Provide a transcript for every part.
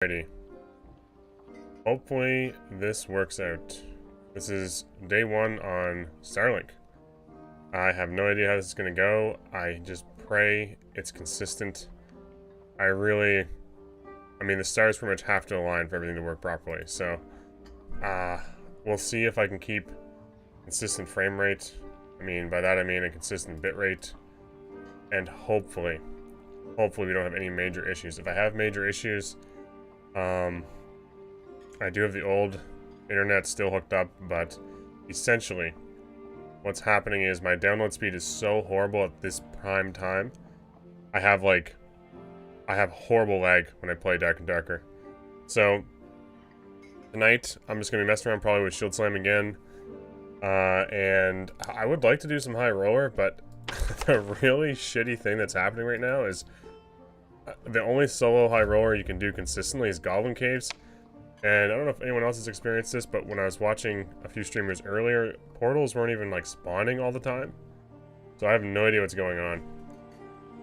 Alrighty. Hopefully this works out. This is day one on Starlink. I have no idea how this is going to go. I just pray it's consistent. The stars pretty much have to align for everything to work properly. So, we'll see if I can keep consistent frame rate. By that I mean a consistent bit rate. And hopefully we don't have any major issues. If I have major issues, I do have the old internet still hooked up, but essentially what's happening is my download speed is so horrible at this prime time. I have horrible lag when I play Dark and Darker. So tonight I'm just gonna be messing around probably with Shield Slam again. And I would like to do some high roller, but the really shitty thing that's happening right now is the only solo high roller you can do consistently is Goblin Caves. And I don't know if anyone else has experienced this, but when I was watching a few streamers earlier, portals weren't even like spawning all the time. So I have no idea what's going on.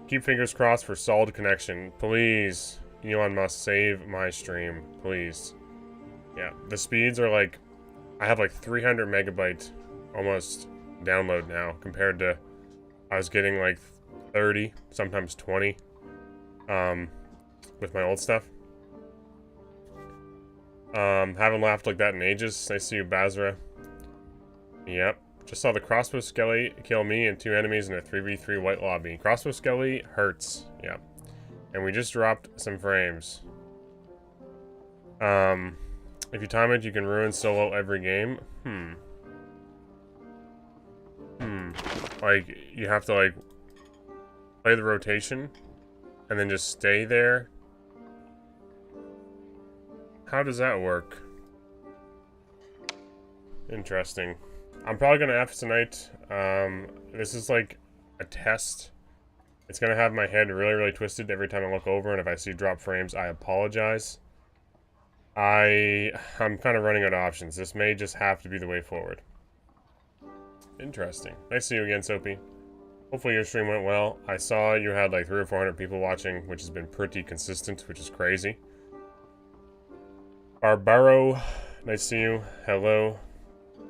Keep fingers crossed for solid connection. Please, Elon Musk, save my stream. Please. Yeah, the speeds are like, I have like 300 megabyte almost download now compared to I was getting like 30, sometimes 20 with my old stuff. Haven't laughed like that in ages. Nice to see you, Bazra. Yep. Just saw the crossbow skelly kill me and two enemies in a 3v3 white lobby. Crossbow skelly hurts. Yep. And we just dropped some frames. If you time it, you can ruin solo every game. Like, you have to, like, play the rotation and then just stay there. How does that work? Interesting. I'm probably gonna F tonight. This is like a test. It's gonna have my head really twisted every time I look over, and if I see drop frames, I apologize. I'm kind of running out of options. This may just have to be the way forward. Interesting. Nice to see you again, Soapy. Hopefully your stream went well. I saw you had like 300 or 400 people watching, which has been pretty consistent, which is crazy. Barbaro, nice to see you. Hello.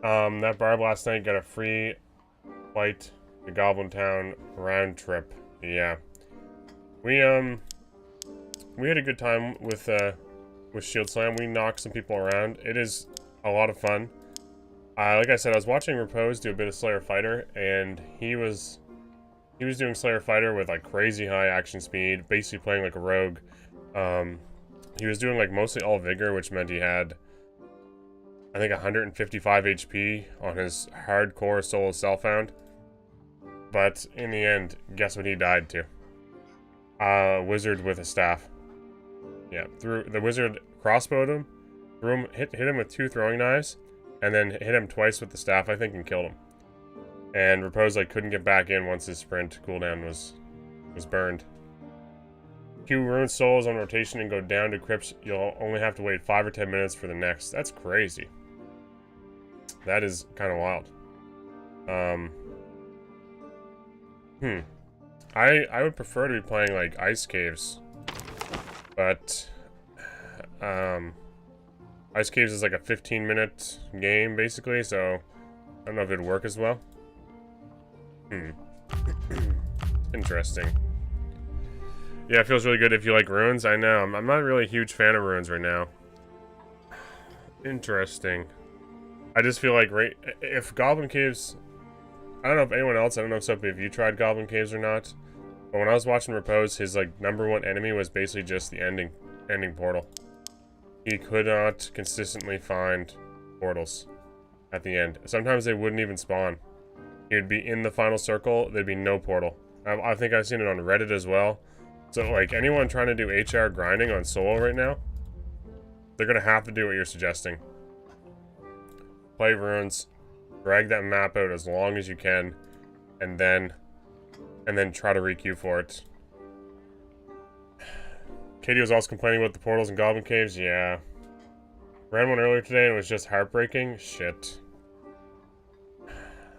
That Barb last night got a free flight to Goblin Town round trip. Yeah. We had a good time with Shield Slam. We knocked some people around. It is a lot of fun. Like I said, I was watching Repose do a bit of Slayer Fighter, and he was doing Slayer Fighter with like crazy high action speed, basically playing like a rogue. He was doing like mostly all vigor, which meant he had, I think, 155 HP on his hardcore solo self-found. But in the end, guess what he died to? Wizard with a staff. Yeah, the wizard crossbowed him, hit him with 2 throwing knives, and then hit him twice with the staff, I think, and killed him. And Repose like couldn't get back in once his sprint cooldown was burned. Q ruin souls on rotation and go down to crypts. You'll only have to wait 5 or 10 minutes for the next. That's crazy. That is kind of wild. I would prefer to be playing like Ice Caves, but Ice Caves is like a 15-minute game basically, so I don't know if it'd work as well. Interesting. Yeah, it feels really good if you like runes. I know. I'm not really a huge fan of runes right now. Interesting. I just feel like if Goblin Caves... I don't know if anyone else, I don't know if you tried Goblin Caves or not. But when I was watching Repose, his like #1 enemy was basically just the ending portal. He could not consistently find portals at the end. Sometimes they wouldn't even spawn. He would be in the final circle, there'd be no portal. I think I've seen it on Reddit as well. So, like, anyone trying to do HR grinding on solo right now, they're gonna have to do what you're suggesting. Play runes, drag that map out as long as you can, and then try to re-queue for it. Katie was also complaining about the portals and Goblin Caves. Yeah. Ran one earlier today and it was just heartbreaking. Shit.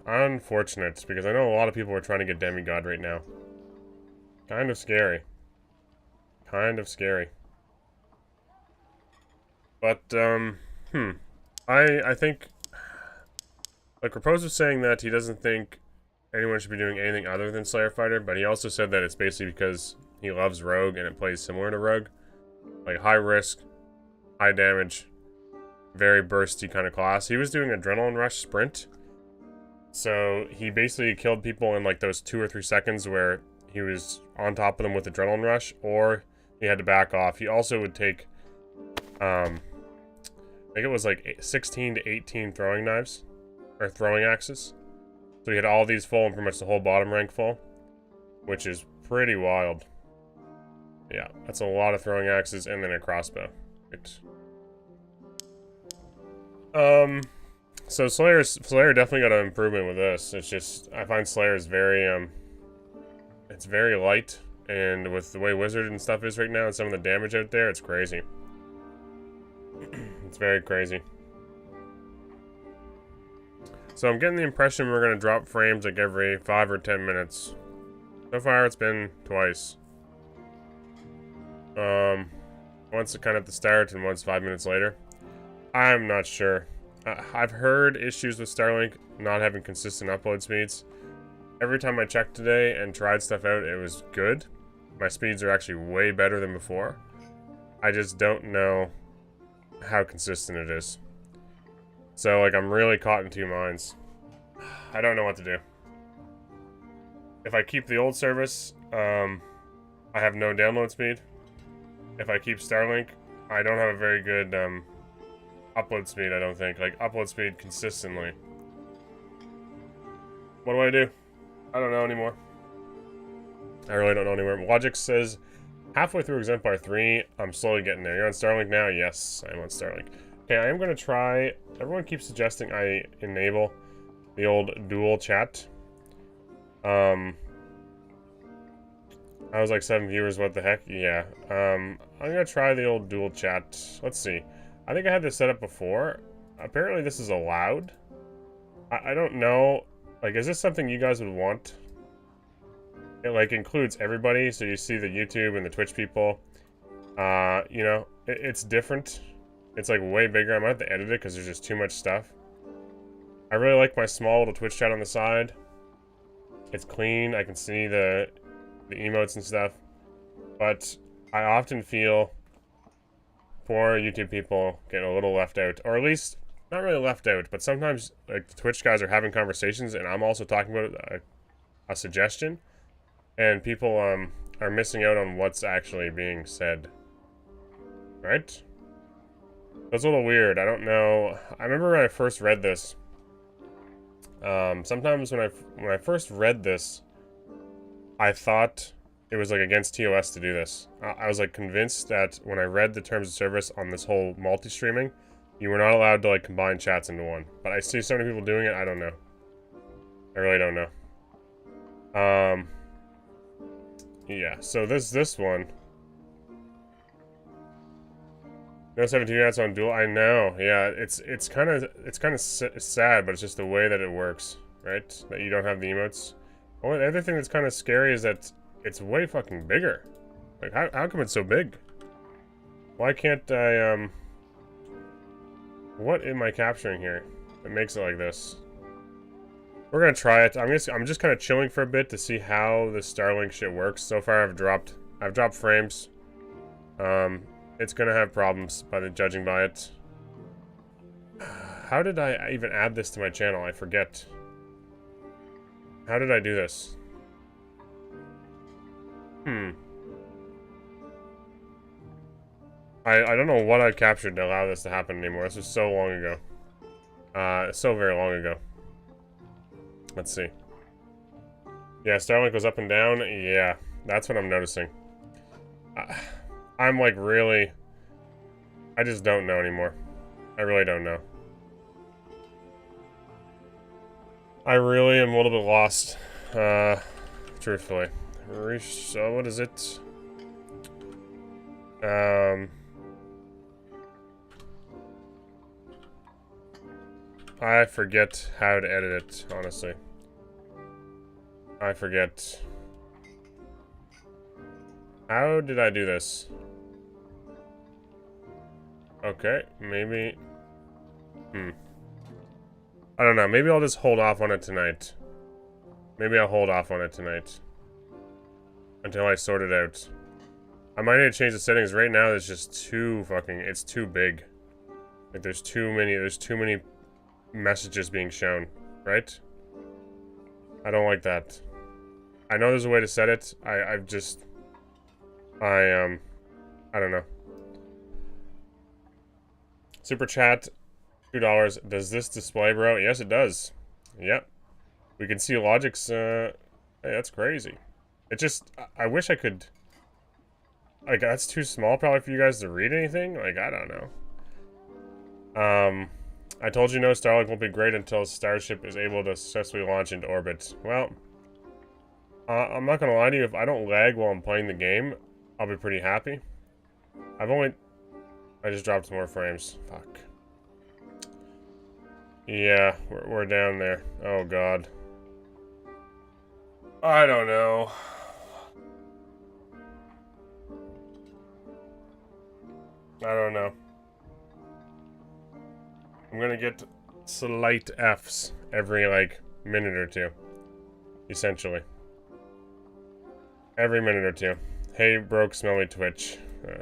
Unfortunate, because I know a lot of people are trying to get Demigod right now. Kind of scary. Kind of scary. But, I think, like, Repose was saying that he doesn't think anyone should be doing anything other than Slayer Fighter, but he also said that it's basically because he loves Rogue and it plays similar to Rogue. Like, high risk, high damage, very bursty kind of class. He was doing Adrenaline Rush Sprint, so he basically killed people in, like, those 2 or 3 seconds where he was on top of them with Adrenaline Rush, or he had to back off. He also would take, I think it was like 16 to 18 throwing knives, or throwing axes. So he had all these full and pretty much the whole bottom rank full, which is pretty wild. Yeah, that's a lot of throwing axes and then a crossbow. So Slayer definitely got an improvement with this. It's just, I find Slayer is very, it's very light, and with the way Wizard and stuff is right now and some of the damage out there, it's crazy. It's very crazy. So I'm getting the impression we're gonna drop frames like every 5 or 10 minutes. So far it's been twice. Once kind of at the start and once 5 minutes later. I'm not sure. I've heard issues with Starlink not having consistent upload speeds. Every time I checked today and tried stuff out, it was good. My speeds are actually way better than before. I just don't know how consistent it is. So, like, I'm really caught in two minds. I don't know what to do. If I keep the old service, I have no download speed. If I keep Starlink, I don't have a very good upload speed, I don't think. Like, upload speed consistently. What do I do? I don't know anymore. I really don't know anymore. Logic says, halfway through Exemplar 3, I'm slowly getting there. You're on Starlink now? Yes, I'm on Starlink. Okay, I am going to try... Everyone keeps suggesting I enable the old dual chat. I was like 7 viewers, what the heck? Yeah. I'm going to try the old dual chat. Let's see. I think I had this set up before. Apparently this is allowed. I don't know. Like, is this something you guys would want? It, like, includes everybody, so you see the YouTube and the Twitch people. You know, it's different. It's, like, way bigger. I might have to edit it because there's just too much stuff. I really like my small little Twitch chat on the side. It's clean. I can see the emotes and stuff. But I often feel poor YouTube people get a little left out. Or at least, not really left out, but sometimes, like, the Twitch guys are having conversations, and I'm also talking about a suggestion. And people are missing out on what's actually being said. Right? That's a little weird. I don't know. I remember when I first read this. Sometimes when I first read this, I thought it was like against TOS to do this. I was like convinced that when I read the terms of service on this whole multi-streaming, you were not allowed to like combine chats into one. But I see so many people doing it. I don't know. I really don't know. Yeah. So this one. No 17 minutes on dual. I know. Yeah, it's kind of sad, but it's just the way that it works, right? That you don't have the emotes. Well, the other thing that's kind of scary is that it's way fucking bigger. Like, how come it's so big? Why can't I what am I capturing here that makes it like this? We're gonna try it. I'm just kind of chilling for a bit to see how the Starlink shit works. So far, I've dropped frames. It's gonna have problems judging by it. How did I even add this to my channel? I forget. How did I do this? I don't know what I captured to allow this to happen anymore. This was so long ago. So very long ago. Let's see. Yeah, Starlink goes up and down. Yeah, that's what I'm noticing. I'm like really... I just don't know anymore. I really don't know. I really am a little bit lost, truthfully. So, what is it? I forget how to edit it, honestly. I forget. How did I do this? Okay, maybe... I don't know. Maybe I'll just hold off on it tonight. Maybe I'll hold off on it tonight. Until I sort it out. I might need to change the settings. Right now, it's just too fucking... It's too big. Like, there's too many messages being shown. Right? I don't like that. I know there's a way to set it. I don't know. Super chat, $2. Does this display, bro? Yes, it does. Yep. We can see Logic's, hey, that's crazy. It just, I wish I could, like, that's too small probably for you guys to read anything. Like, I don't know. I told you no, Starlink won't be great until Starship is able to successfully launch into orbit. Well, I'm not gonna lie to you, if I don't lag while I'm playing the game, I'll be pretty happy. I just dropped some more frames. Fuck. Yeah, we're down there. Oh, God. I don't know. I don't know. I'm gonna get slight Fs every, like, minute or two. Essentially. Every minute or two. Hey, broke, smelly Twitch.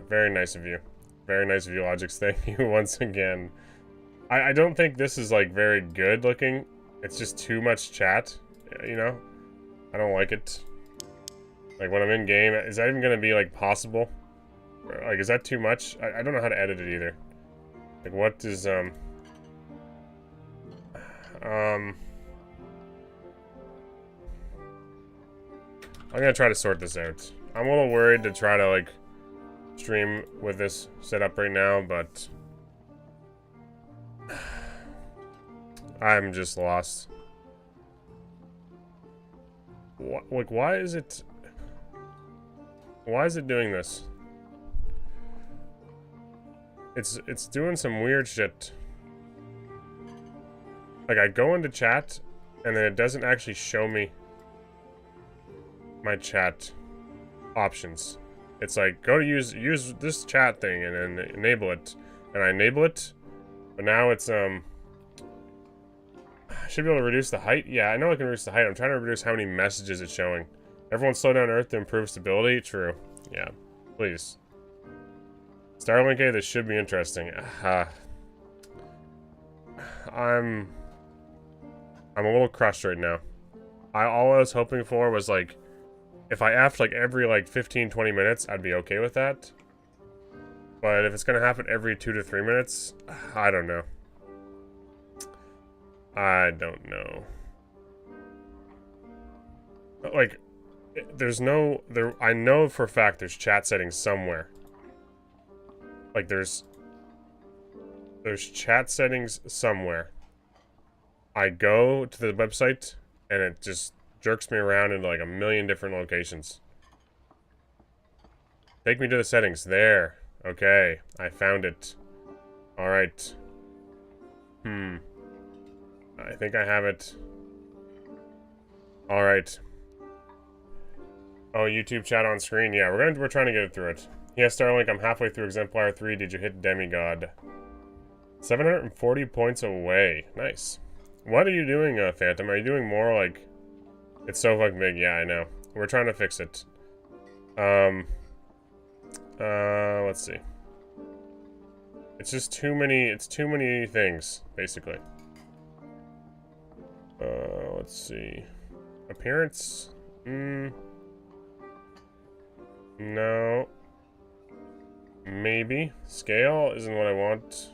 Very nice of you. Very nice of you, Logix. Thank you once again. I don't think this is, like, very good looking. It's just too much chat, you know? I don't like it. Like, when I'm in game, is that even gonna be, like, possible? Like, is that too much? I don't know how to edit it either. Like, what is, I'm gonna try to sort this out. I'm a little worried to try to, like, stream with this setup right now, but I'm just lost. Like, why is it doing this? It's doing some weird shit. Like, I go into chat, and then it doesn't actually show me my chat options. It's like, go to use this chat thing, and then enable it. And I enable it, but now it's, I should be able to reduce the height. Yeah, I know I can reduce the height. I'm trying to reduce how many messages it's showing. Everyone slow down Earth to improve stability. True. Yeah, please. Starlink, this should be interesting. I'm a little crushed right now. All I was hoping for was, like, if I effed, like, every, like, 15-20 minutes, I'd be okay with that. But if it's gonna happen every 2 to 3 minutes, I don't know. I don't know. Like, there's no... I know for a fact there's chat settings somewhere. Like, there's chat settings somewhere. I go to the website, and it just jerks me around into, like, a million different locations. Take me to the settings. There. Okay. I found it. Alright. I think I have it. Alright. Oh, YouTube chat on screen. Yeah, we're trying to get it through it. Yeah, Starlink, I'm halfway through Exemplar 3. Did you hit Demigod? 740 points away. Nice. What are you doing, Phantom? Are you doing more, like... It's so fucking big. Yeah, I know. We're trying to fix it. Let's see. It's just too many things, basically. Let's see. Appearance? No. Maybe. Scale isn't what I want.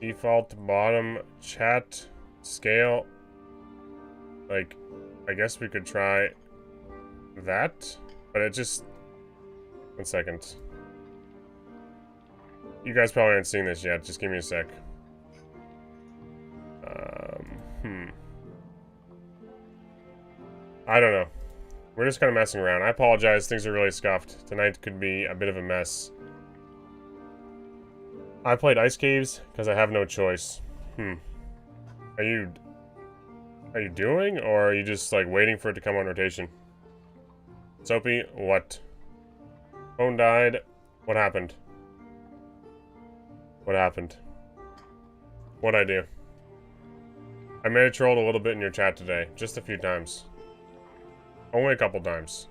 Default bottom chat scale. Like, I guess we could try that, but it just... One second. You guys probably aren't seeing this yet. Just give me a sec. I don't know. We're just kind of messing around. I apologize. Things are really scuffed. Tonight could be a bit of a mess. I played Ice Caves because I have no choice. Are you doing, or are you just, like, waiting for it to come on rotation? Soapy, what? Phone died. What happened? What happened? What'd I do? I may have trolled a little bit in your chat today. Just a few times. Only a couple times.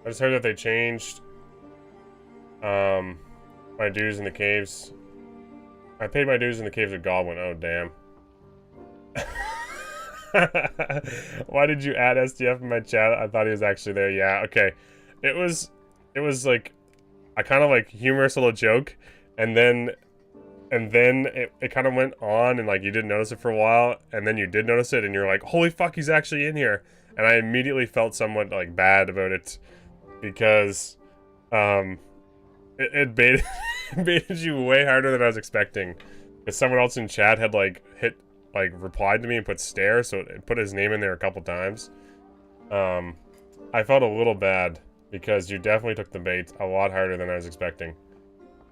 I just heard that they changed my dues in the caves. I paid my dues in the caves of Goblin. Oh, damn. Why did you add SDF in my chat? I thought he was actually there. Yeah, okay. It was like a kind of like humorous little joke, and then it kind of went on, and like you didn't notice it for a while, and then you did notice it, and you're like, holy fuck, he's actually in here. And I immediately felt somewhat like bad about it, because it baited, baited you way harder than I was expecting. Because someone else in chat had like replied to me and put stare, so it put his name in there a couple times. I felt a little bad because you definitely took the bait a lot harder than I was expecting.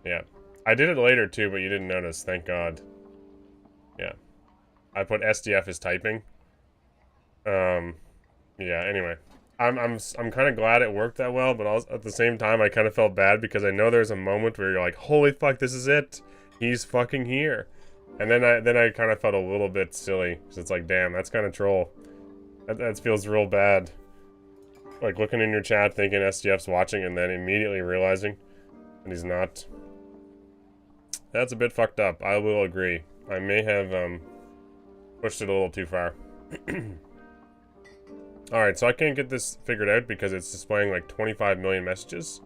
Yeah. I did it later too, but you didn't notice, thank God. Yeah. I put SDF as typing. Yeah, anyway. I'm kind of glad it worked that well, but also, at the same time I kind of felt bad because I know there's a moment where you're like, holy fuck, this is it. He's fucking here. And then I kind of felt a little bit silly, because it's like, damn, that's kind of troll. That feels real bad. Like, looking in your chat, thinking SDF's watching, and then immediately realizing that he's not. That's a bit fucked up, I will agree. I may have, pushed it a little too far. Alright, so I can't get this figured out because it's displaying, like, 25 million messages.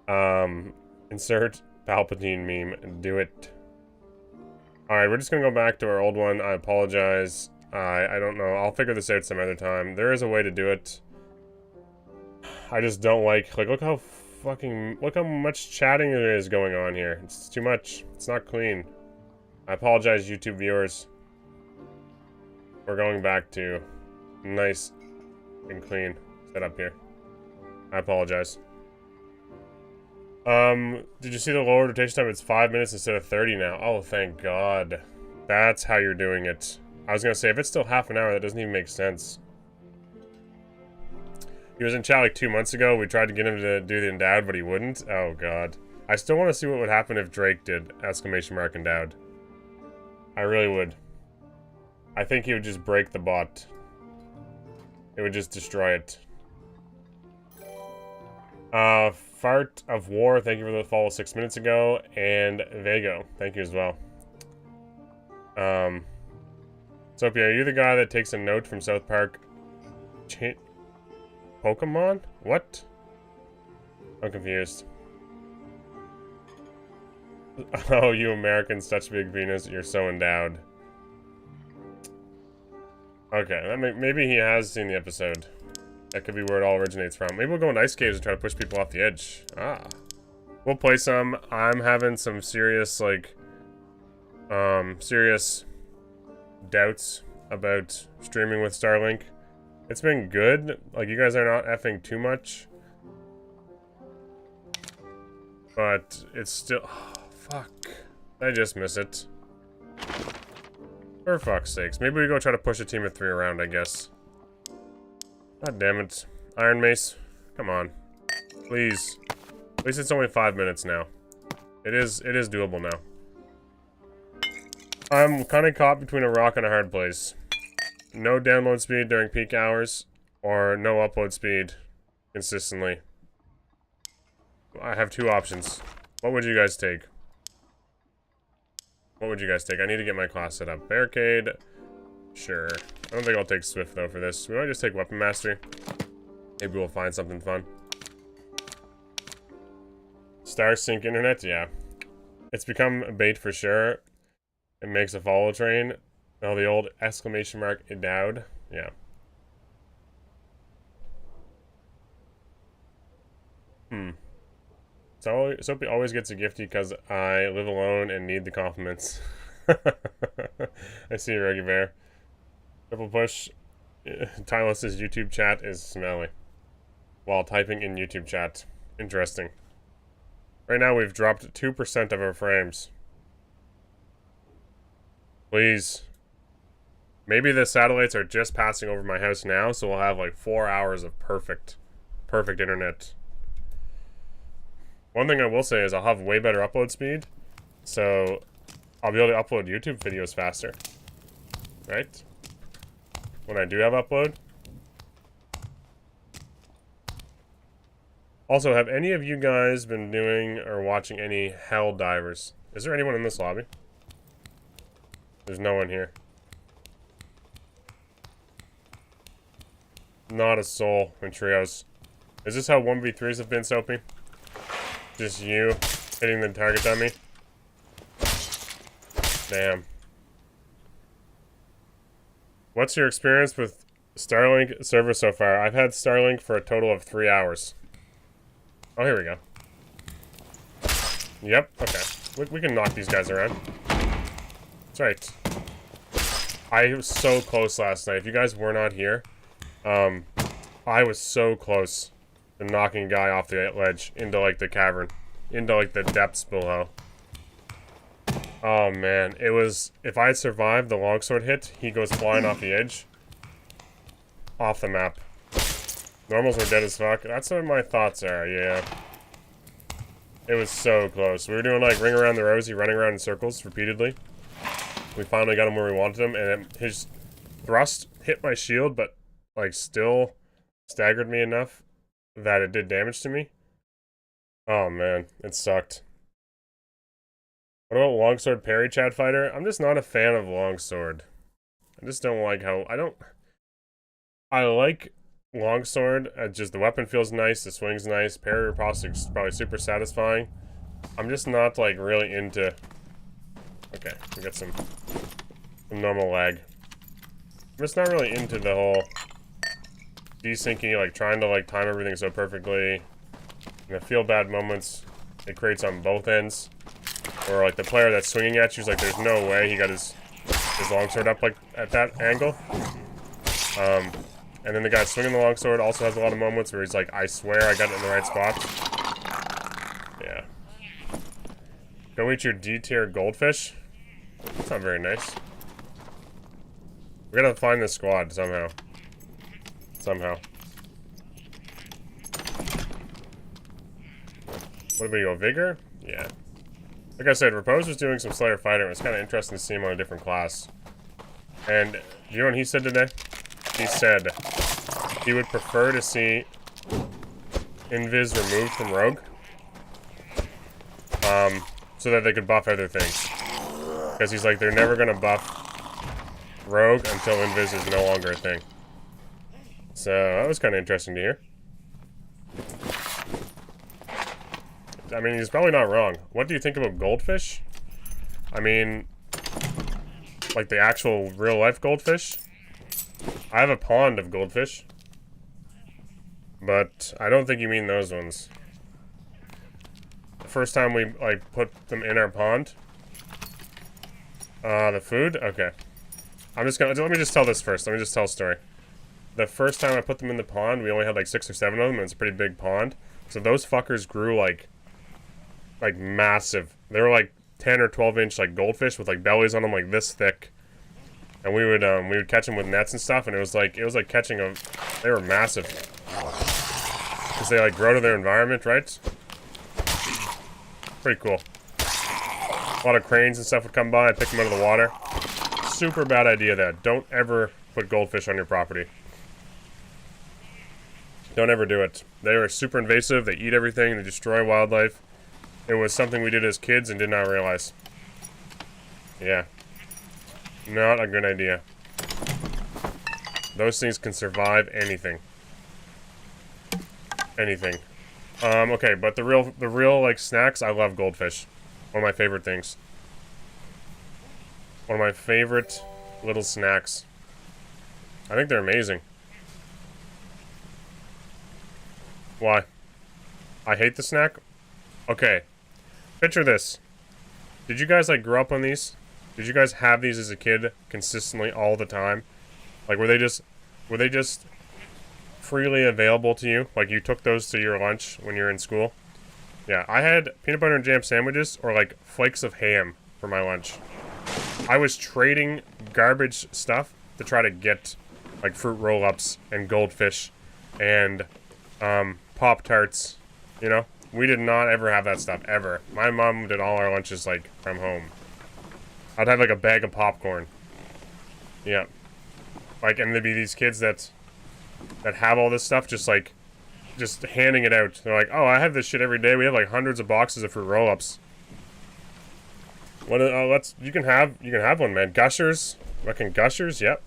Insert Palpatine meme, do it. Alright, we're just gonna go back to our old one. I apologize. I don't know. I'll figure this out some other time. There is a way to do it. I just don't like look how much chatting there is going on here. It's too much. It's not clean. I apologize, YouTube viewers. We're going back to nice and clean setup here. I apologize. Did you see the lower rotation time? It's 5 minutes instead of 30 now. Oh, thank God. That's how you're doing it. I was gonna say, if it's still half an hour, that doesn't even make sense. He was in chat like 2 months ago. We tried to get him to do the endowed, but he wouldn't. Oh, God. I still want to see what would happen if Drake did exclamation mark endowed. I really would. I think he would just break the bot. It would just destroy it. Fart of War, thank you for the follow 6 minutes ago. And Vago, thank you as well. Sophia, are you the guy that takes a note from South Park? Pokemon? What? I'm confused. Oh, you Americans, such big Venus, you're so endowed. Okay, maybe he has seen the episode. That could be where it all originates from. Maybe we'll go in ice caves and try to push people off the edge. Ah. We'll play some. I'm having some serious, like, serious doubts about streaming with Starlink. It's been good. Like, you guys are not effing too much. But it's still... Oh, fuck. I just miss it. For fuck's sakes. Maybe we go try to push a team of 3 around, I guess. God damn it. Iron Mace. Come on. Please. At least it's only 5 minutes now. It is doable now. I'm kind of caught between a rock and a hard place. No download speed during peak hours, or no upload speed consistently. I have 2 options. What would you guys take? What would you guys take? I need to get my class set up. Barricade. Sure. I don't think I'll take Swift, though, for this. We might just take Weapon Mastery. Maybe we'll find something fun. Star Sync Internet? Yeah. It's become a bait for sure. It makes a follow train. Oh, the old exclamation mark endowed. Yeah. So Soapy always gets a gifty because I live alone and need the compliments. I see you, Reggie Bear. Triple push. Tylus's YouTube chat is smelly. While typing in YouTube chat. Interesting. Right now we've dropped 2% of our frames. Please. Maybe the satellites are just passing over my house now, so we'll have like 4 hours of perfect internet. One thing I will say is I'll have way better upload speed, so I'll be able to upload YouTube videos faster. Right? When I do have upload. Also, have any of you guys been doing or watching any Hell Divers? Is there anyone in this lobby? There's no one here. Not a soul in trios. Is this how 1v3s have been, Soapy? Just you hitting the target dummy? Damn. What's your experience with Starlink service so far? I've had Starlink for a total of 3 hours. Oh, here we go. Yep, okay. We can knock these guys around. That's right. I was so close last night. If you guys were not here, I was so close to knocking a guy off the ledge into, like, the cavern. Into, like, the depths below. Oh, man. It was... If I had survived the longsword hit, he goes flying off the edge. Off the map. Normals are dead as fuck. That's what my thoughts are, yeah. It was so close. We were doing, like, ring around the rosy, running around in circles repeatedly. We finally got him where we wanted him, and his thrust hit my shield, but, like, still staggered me enough that it did damage to me. Oh, man. It sucked. What about Longsword Parry Chat Fighter? I'm just not a fan of Longsword. I just don't like how... I like Longsword. Just the weapon feels nice, the swing's nice, parry riposte is probably super satisfying. I'm just not, like, really into... Okay, we got some normal lag. I'm just not really into the whole desyncing, like, trying to, like, time everything so perfectly. And the feel bad moments it creates on both ends. Or, like, the player that's swinging at you is like, there's no way he got his longsword up, like, at that angle. And then the guy swinging the longsword also has a lot of moments where he's like, I swear I got it in the right spot. Yeah. Go eat your D-tier goldfish? That's not very nice. We gotta find this squad somehow. Somehow. What do we go? Vigor? Yeah. Like I said, Repose was doing some Slayer fighting. It was kind of interesting to see him on a different class. And do you know what he said today? He said he would prefer to see Invis removed from Rogue. So that they could buff other things. Because he's like, they're never going to buff Rogue until Invis is no longer a thing. So, that was kind of interesting to hear. I mean, he's probably not wrong. What do you think about goldfish? I mean, like the actual real-life goldfish? I have a pond of goldfish. But I don't think you mean those ones. The first time we, like, put them in our pond. The food? Okay. I'm just gonna, let me just tell this first. Let me just tell a story. The first time I put them in the pond, we only had like 6 or 7 of them, and it's a pretty big pond. So those fuckers grew like massive. They were like 10 or 12 inch like goldfish with like bellies on them like this thick. And we would catch them with nets and stuff, and it was like catching a, they were massive. Because they like grow to their environment, right? Pretty cool. A lot of cranes and stuff would come by and pick them out of the water. Super bad idea that. Don't ever put goldfish on your property. Don't ever do it. They are super invasive, they eat everything, they destroy wildlife. It was something we did as kids and did not realize. Yeah. Not a good idea. Those things can survive anything. Anything. Okay, but the real like snacks, I love goldfish. One of my favorite things. One of my favorite little snacks. I think they're amazing. Why? I hate the snack? Okay. Picture this. Did you guys, like, grow up on these? Did you guys have these as a kid consistently all the time? Like, were they just freely available to you? Like, you took those to your lunch when you were in school? Yeah, I had peanut butter and jam sandwiches or, like, flakes of ham for my lunch. I was trading garbage stuff to try to get, like, fruit roll-ups and goldfish and, Pop-Tarts, you know? We did not ever have that stuff, ever. My mom did all our lunches, like, from home. I'd have, like, a bag of popcorn. Yeah. Like, and there'd be these kids that have all this stuff, just, like, just handing it out. They're like, oh, I have this shit every day. We have, like, hundreds of boxes of fruit roll-ups. What, you can have one, man. Gushers. Fucking Gushers, yep.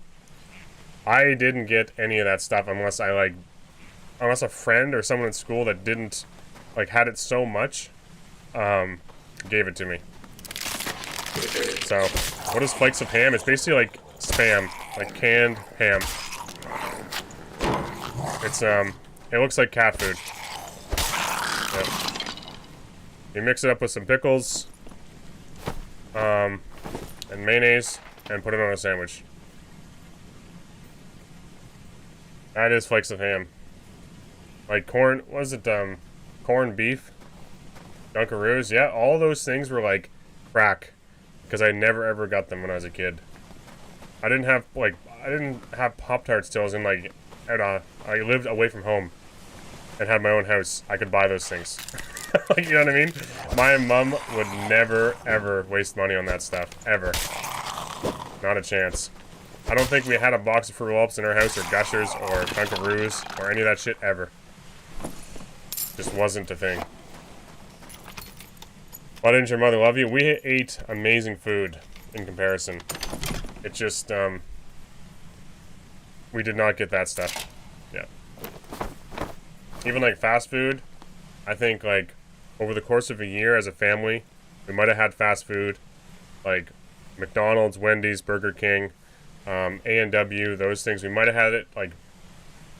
I didn't get any of that stuff unless unless a friend or someone in school that didn't, like, had it so much, gave it to me. So, what is flakes of ham? It's basically like Spam, like canned ham. It's, it looks like cat food. Yep. You mix it up with some pickles, and mayonnaise, and put it on a sandwich. That is flakes of ham. Like corn, what is it, corned beef? Dunkaroos, yeah, all those things were like crack. Because I never ever got them when I was a kid. I didn't have Pop-Tarts till I was in, like, I lived away from home and had my own house. I could buy those things. Like, you know what I mean? My mom would never, ever waste money on that stuff. Ever. Not a chance. I don't think we had a box of Fruit Roll-Ups in our house, or Gushers, or Dunkaroos, or any of that shit, ever. Just wasn't a thing. Why didn't your mother love you? We ate amazing food in comparison. It just, we did not get that stuff. Yeah. Even, like, fast food, I think, like, over the course of a year as a family, we might have had fast food, like, McDonald's, Wendy's, Burger King, A&W, those things. We might have had it, like,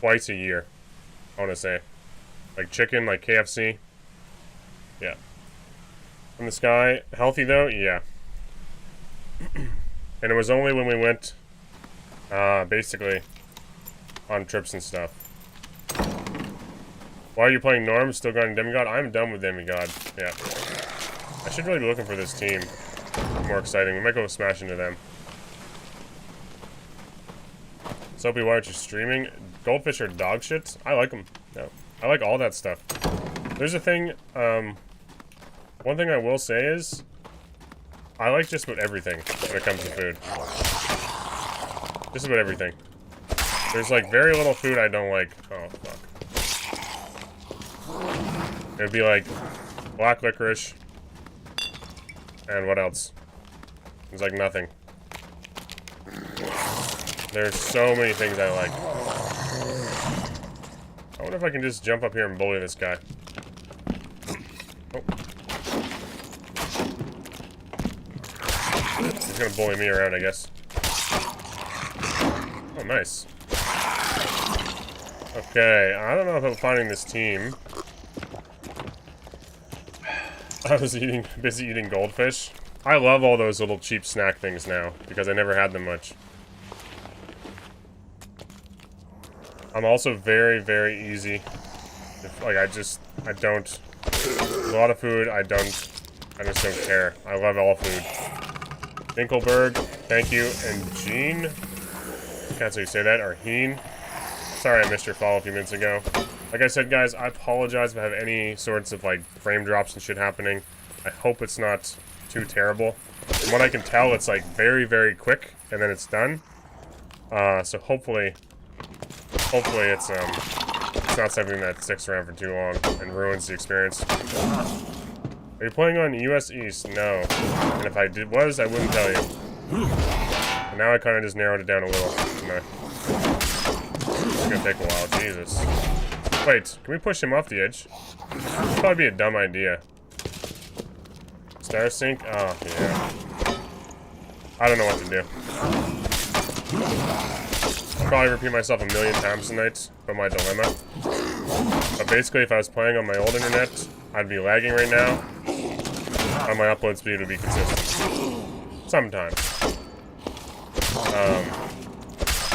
twice a year, I want to say. Like chicken, like KFC. Yeah. From the sky. Healthy, though? Yeah. And it was only when we went, basically, on trips and stuff. Why are you playing Norm? Still going Demigod? I'm done with Demigod. Yeah. I should really be looking for this team. More exciting. We might go smash into them. Soapy, why aren't you streaming? Goldfish are dog shit? I like them. No. I like all that stuff. There's a thing, one thing I will say is, I like just about everything when it comes to food. Just about everything. There's, like, very little food I don't like. Oh, fuck. It would be, like, black licorice. And what else? There's, like, nothing. There's so many things I like. I wonder if I can just jump up here and bully this guy. Oh. He's gonna bully me around, I guess. Oh, nice. Okay, I don't know if I'm finding this team. I was busy eating goldfish. I love all those little cheap snack things now, because I never had them much. I'm also very, very easy. Like, I don't... A lot of food, I just don't care. I love all food. Dinkelberg, thank you. And Gene, can't say you say that, or Heen. Sorry I missed your follow a few minutes ago. Like I said, guys, I apologize if I have any sorts of, like, frame drops and shit happening. I hope it's not too terrible. From what I can tell, it's, like, very, very quick, and then it's done. So hopefully it's not something that sticks around for too long and ruins the experience. Are you playing on US East? No. And if I was, I wouldn't tell you. And now I kind of just narrowed it down a little. It's gonna take a while. Jesus. Wait, can we push him off the edge? That'd probably be a dumb idea. Star Sync? Oh, yeah. I don't know what to do. I'll probably repeat myself a million times tonight about my dilemma. But basically, if I was playing on my old internet, I'd be lagging right now. And my upload speed would be consistent. Sometimes.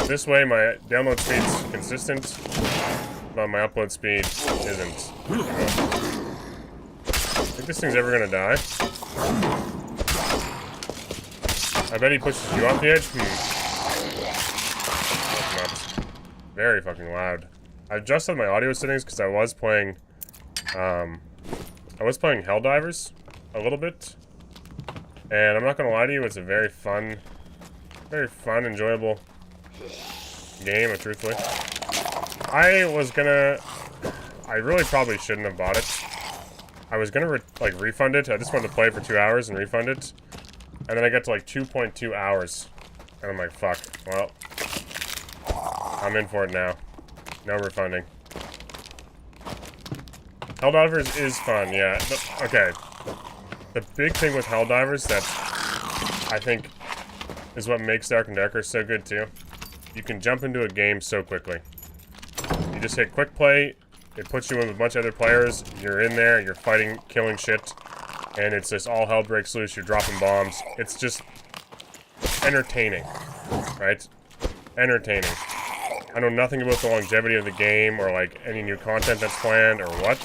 This way, my download speed's consistent, but my upload speed isn't. Think this thing's ever gonna die? I bet he pushes you off the edge. That's nuts. Very fucking loud. I adjusted my audio settings because I was playing I was playing Helldivers a little bit. And I'm not gonna lie to you, it's a very fun, enjoyable game, truthfully. I really probably shouldn't have bought it. I was gonna refund it. I just wanted to play for 2 hours and refund it. And then I got to like 2.2 hours. And I'm like, fuck. Well, I'm in for it now. No refunding. Helldivers is fun, yeah. Okay. The big thing with Helldivers that I think is what makes Dark and Darker so good too. You can jump into a game so quickly. You just hit quick play, it puts you in with a bunch of other players, you're in there, you're fighting, killing shit, and it's just all hell breaks loose, you're dropping bombs. It's just entertaining, right? Entertaining. I know nothing about the longevity of the game or like any new content that's planned or what,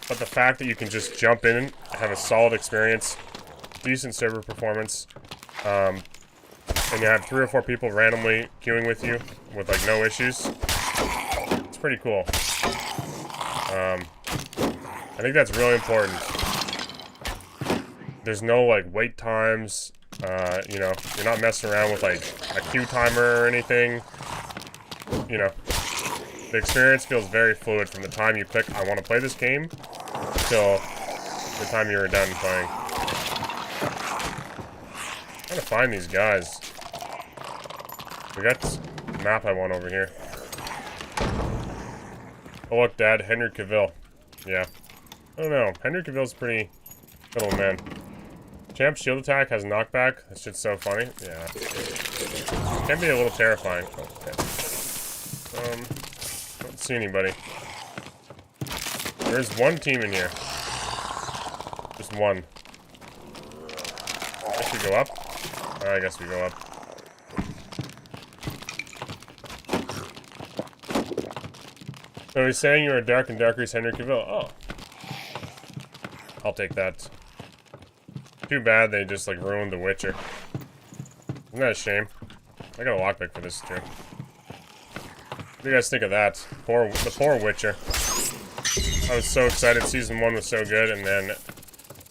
but the fact that you can just jump in, have a solid experience, decent server performance, and you have 3 or 4 people randomly queuing with you with like no issues, it's pretty cool. I think that's really important. There's no like wait times, you know, you're not messing around with like a queue timer or anything. You know, the experience feels very fluid from the time you click, I want to play this game, till the time you're done playing. I'm trying to find these guys. We got the map I want over here. Oh look, Dad, Henry Cavill. Yeah. I don't know. Henry Cavill's pretty little man. Champ's shield attack has knockback. That shit's so funny. Yeah. Can be a little terrifying. Okay. Don't see anybody. There's one team in here. Just one. I guess we go up. I guess we go up. So he's saying you're a Dark and Darker's Henry Cavill. Oh. I'll take that. Too bad they just like ruined The Witcher. Isn't that a shame? I got a lockpick for this too. What do you guys think of that? The poor Witcher. I was so excited. Season 1 was so good, and then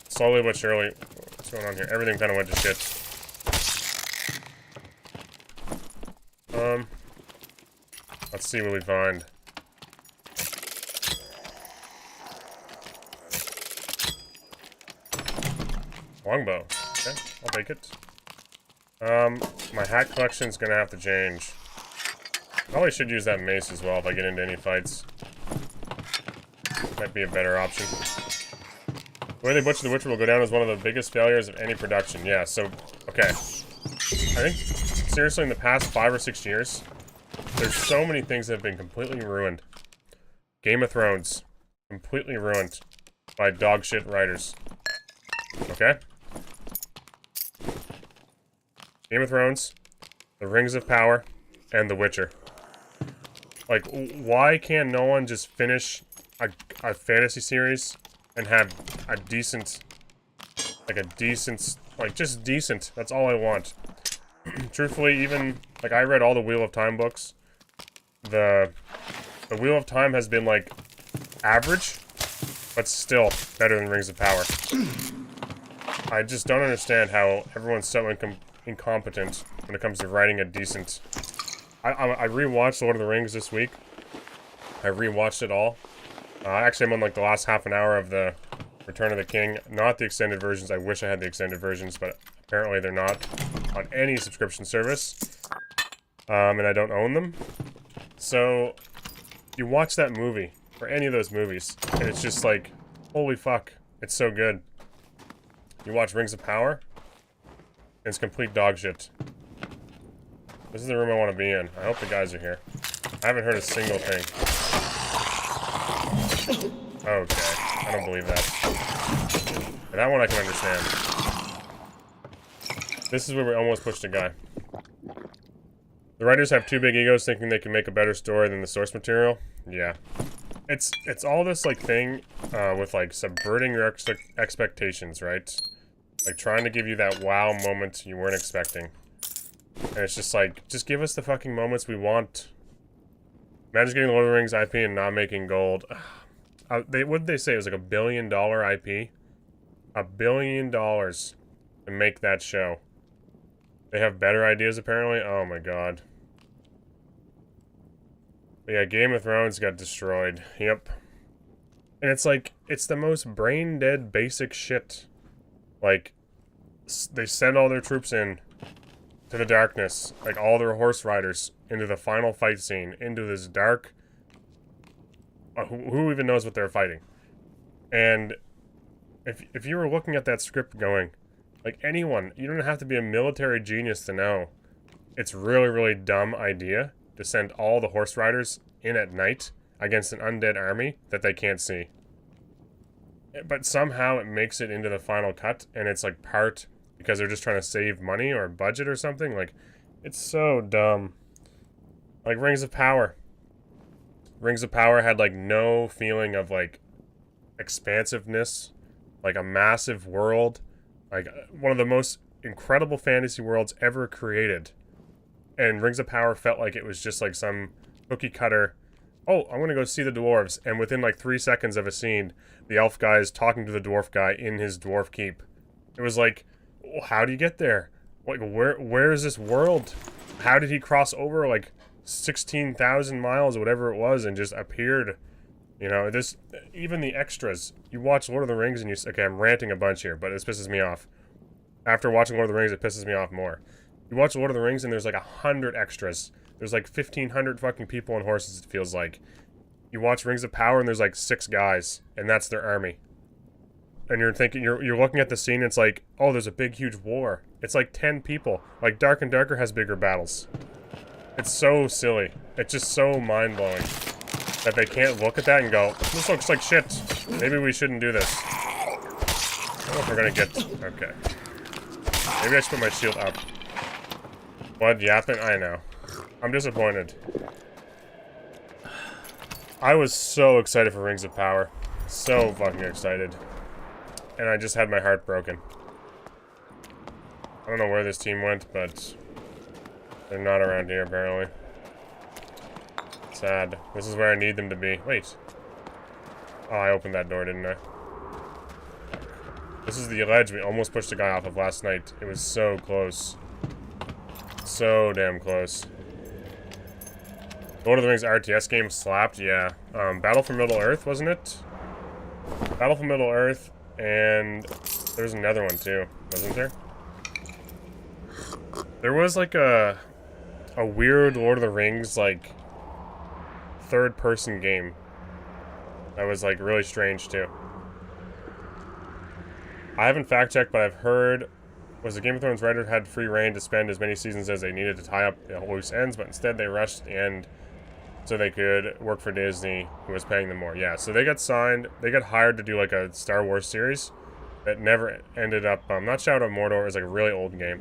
slowly but surely, what's going on here? Everything kind of went to shit. Let's see what we find. Longbow. Okay, I'll take it. My hat collection's gonna have to change. Probably should use that mace as well if I get into any fights. Might be a better option. The way they butchered the Witcher will go down as one of the biggest failures of any production. Yeah, so, okay. I think, seriously, in the past 5 or 6 years, there's so many things that have been completely ruined. Game of Thrones. Completely ruined by dogshit writers. Okay? Game of Thrones, The Rings of Power, and The Witcher. Like, why can't no one just finish a fantasy series and have a decent, just decent. That's all I want. Truthfully, even, like, I read all the Wheel of Time books. The Wheel of Time has been, like, average, but still better than Rings of Power. I just don't understand how everyone's so incompetent when it comes to writing a decent... I rewatched Lord of the Rings this week. I rewatched it all. Actually, I'm on like the last half an hour of the Return of the King. Not the extended versions. I wish I had the extended versions, but apparently they're not on any subscription service. And I don't own them. So, you watch that movie, or any of those movies, and it's just like, holy fuck, it's so good. You watch Rings of Power, and it's complete dog shit. This is the room I want to be in. I hope the guys are here. I haven't heard a single thing. Okay, I don't believe that. That one I can understand. This is where we almost pushed a guy. The writers have too big egos thinking they can make a better story than the source material. Yeah. It's all this, like, thing with, like, subverting your expectations, right? Like, trying to give you that wow moment you weren't expecting. And it's just like, just give us the fucking moments we want. Imagine getting the Lord of the Rings IP and not making gold. what did they say? It was like $1 billion IP. $1 billion to make that show. They have better ideas apparently. Oh my god. But yeah, Game of Thrones got destroyed. Yep. And it's like, it's the most brain dead basic shit. Like, they send all their troops in to the darkness, like all their horse riders, into the final fight scene, into this dark... who even knows what they're fighting? And if you were looking at that script going, like anyone, you don't have to be a military genius to know, it's really, really dumb idea to send all the horse riders in at night against an undead army that they can't see. But somehow it makes it into the final cut, and it's like part because they're just trying to save money or budget or something. Like, it's so dumb. Like Rings of Power. Rings of Power had like no feeling of like expansiveness, like a massive world, like one of the most incredible fantasy worlds ever created. And Rings of Power felt like it was just like some cookie cutter, oh, I'm gonna go see the dwarves, and within like 3 seconds of a scene, the elf guy is talking to the dwarf guy in his dwarf keep. It was like, well, how do you get there? Like, where is this world? How did he cross over like 16,000 miles or whatever it was and just appeared? You know, this, even the extras. You watch Lord of the Rings and you, okay, I'm ranting a bunch here, but this pisses me off. After watching Lord of the Rings, it pisses me off more. You watch Lord of the Rings and there's like 100 extras. There's like 1,500 fucking people on horses, it feels like. You watch Rings of Power and there's like 6 guys, and that's their army. And you're thinking, you're looking at the scene, and it's like, oh, there's a big, huge war. It's like 10 people. Like, Dark and Darker has bigger battles. It's so silly. It's just so mind-blowing that they can't look at that and go, this looks like shit. Maybe we shouldn't do this. I don't know if we're gonna get... Okay. Maybe I should put my shield up. What, yapping? I know. I'm disappointed. I was so excited for Rings of Power. So fucking excited. And I just had my heart broken. I don't know where this team went, but they're not around here, apparently. Sad. This is where I need them to be. Wait. Oh, I opened that door, didn't I? This is the ledge we almost pushed a guy off of last night. It was so close. So damn close. Lord of the Rings RTS game slapped, yeah. Battle for Middle-earth, wasn't it? Battle for Middle-earth, and there's another one too, wasn't there? There was like a weird Lord of the Rings, like, third-person game that was like really strange too. I haven't fact-checked, but I've heard was the Game of Thrones writer had free reign to spend as many seasons as they needed to tie up the loose ends, but instead they rushed the end so they could work for Disney, who was paying them more. Yeah, so they got signed, they got hired to do like a Star Wars series that never ended up, not Shadow of Mordor, it was like a really old game.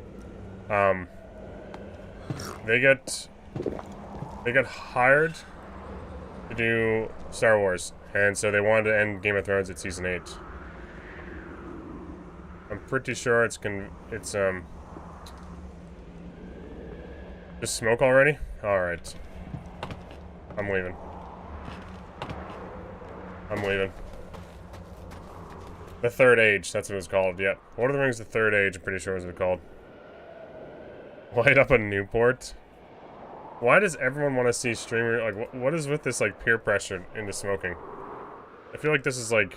They got hired to do Star Wars, and so they wanted to end Game of Thrones at season 8. I'm pretty sure it's just smoke already? Alright. I'm leaving. I'm leaving. The Third Age, that's what it's called, yep. Lord of the Rings, The Third Age, I'm pretty sure is what it's called. Light up a Newport? Why does everyone want to see streamer, like, what is with this, like, peer pressure into smoking? I feel like this is, like,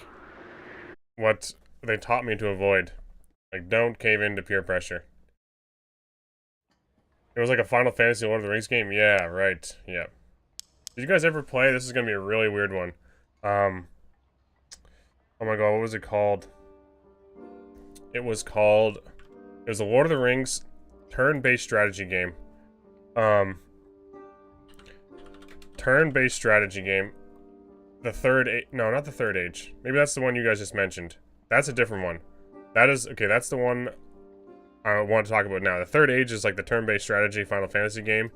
what they taught me to avoid. Like, don't cave into peer pressure. It was like a Final Fantasy Lord of the Rings game? Yeah, right, yeah. Did you guys ever play? This is gonna be a really weird one. Oh my god, what was it called? It was a Lord of the Rings turn-based strategy game. Turn-based strategy game. The Third Age. No, not the Third Age. Maybe that's the one you guys just mentioned. That's a different one. That is, okay, that's the one I want to talk about now. The Third Age is like the turn-based strategy Final Fantasy game.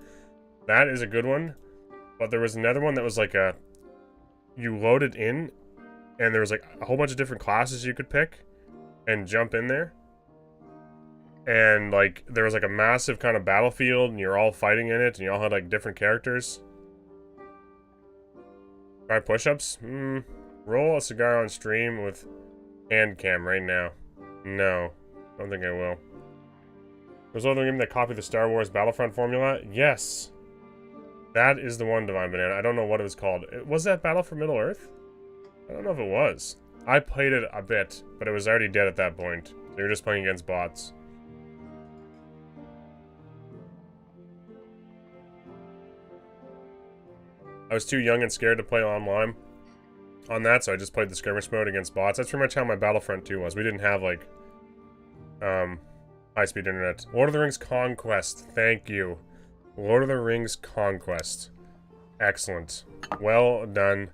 That is a good one. But there was another one that was like you loaded in, and there was like a whole bunch of different classes you could pick and jump in there. And like, there was like a massive kind of battlefield, and you're all fighting in it, and you all had like different characters. Try push-ups? Roll a cigar on stream with hand cam right now. No. Don't think I will. Was another game that copied the Star Wars Battlefront formula? Yes. That is the one, Divine Banana. I don't know what it was called. Was that Battle for Middle-earth? I don't know if it was. I played it a bit, but it was already dead at that point. So you're just playing against bots. I was too young and scared to play online on that, so I just played the skirmish mode against bots. That's pretty much how my Battlefront 2 was. We didn't have, like, high-speed internet. Lord of the Rings Conquest. Thank you. Lord of the Rings Conquest. Excellent. Well done,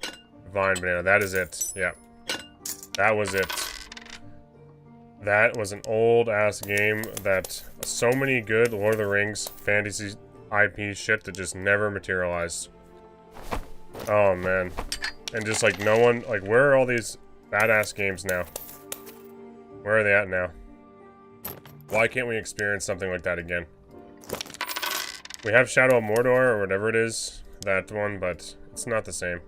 Divine Banana. That is it. Yeah. That was it. That was an old-ass game that so many good Lord of the Rings fantasy IP shit that just never materialized. Oh, man. And just, like, no one... Like, where are all these badass games now? Where are they at now? Why can't we experience something like that again? We have Shadow of Mordor, or whatever it is. That one, but it's not the same.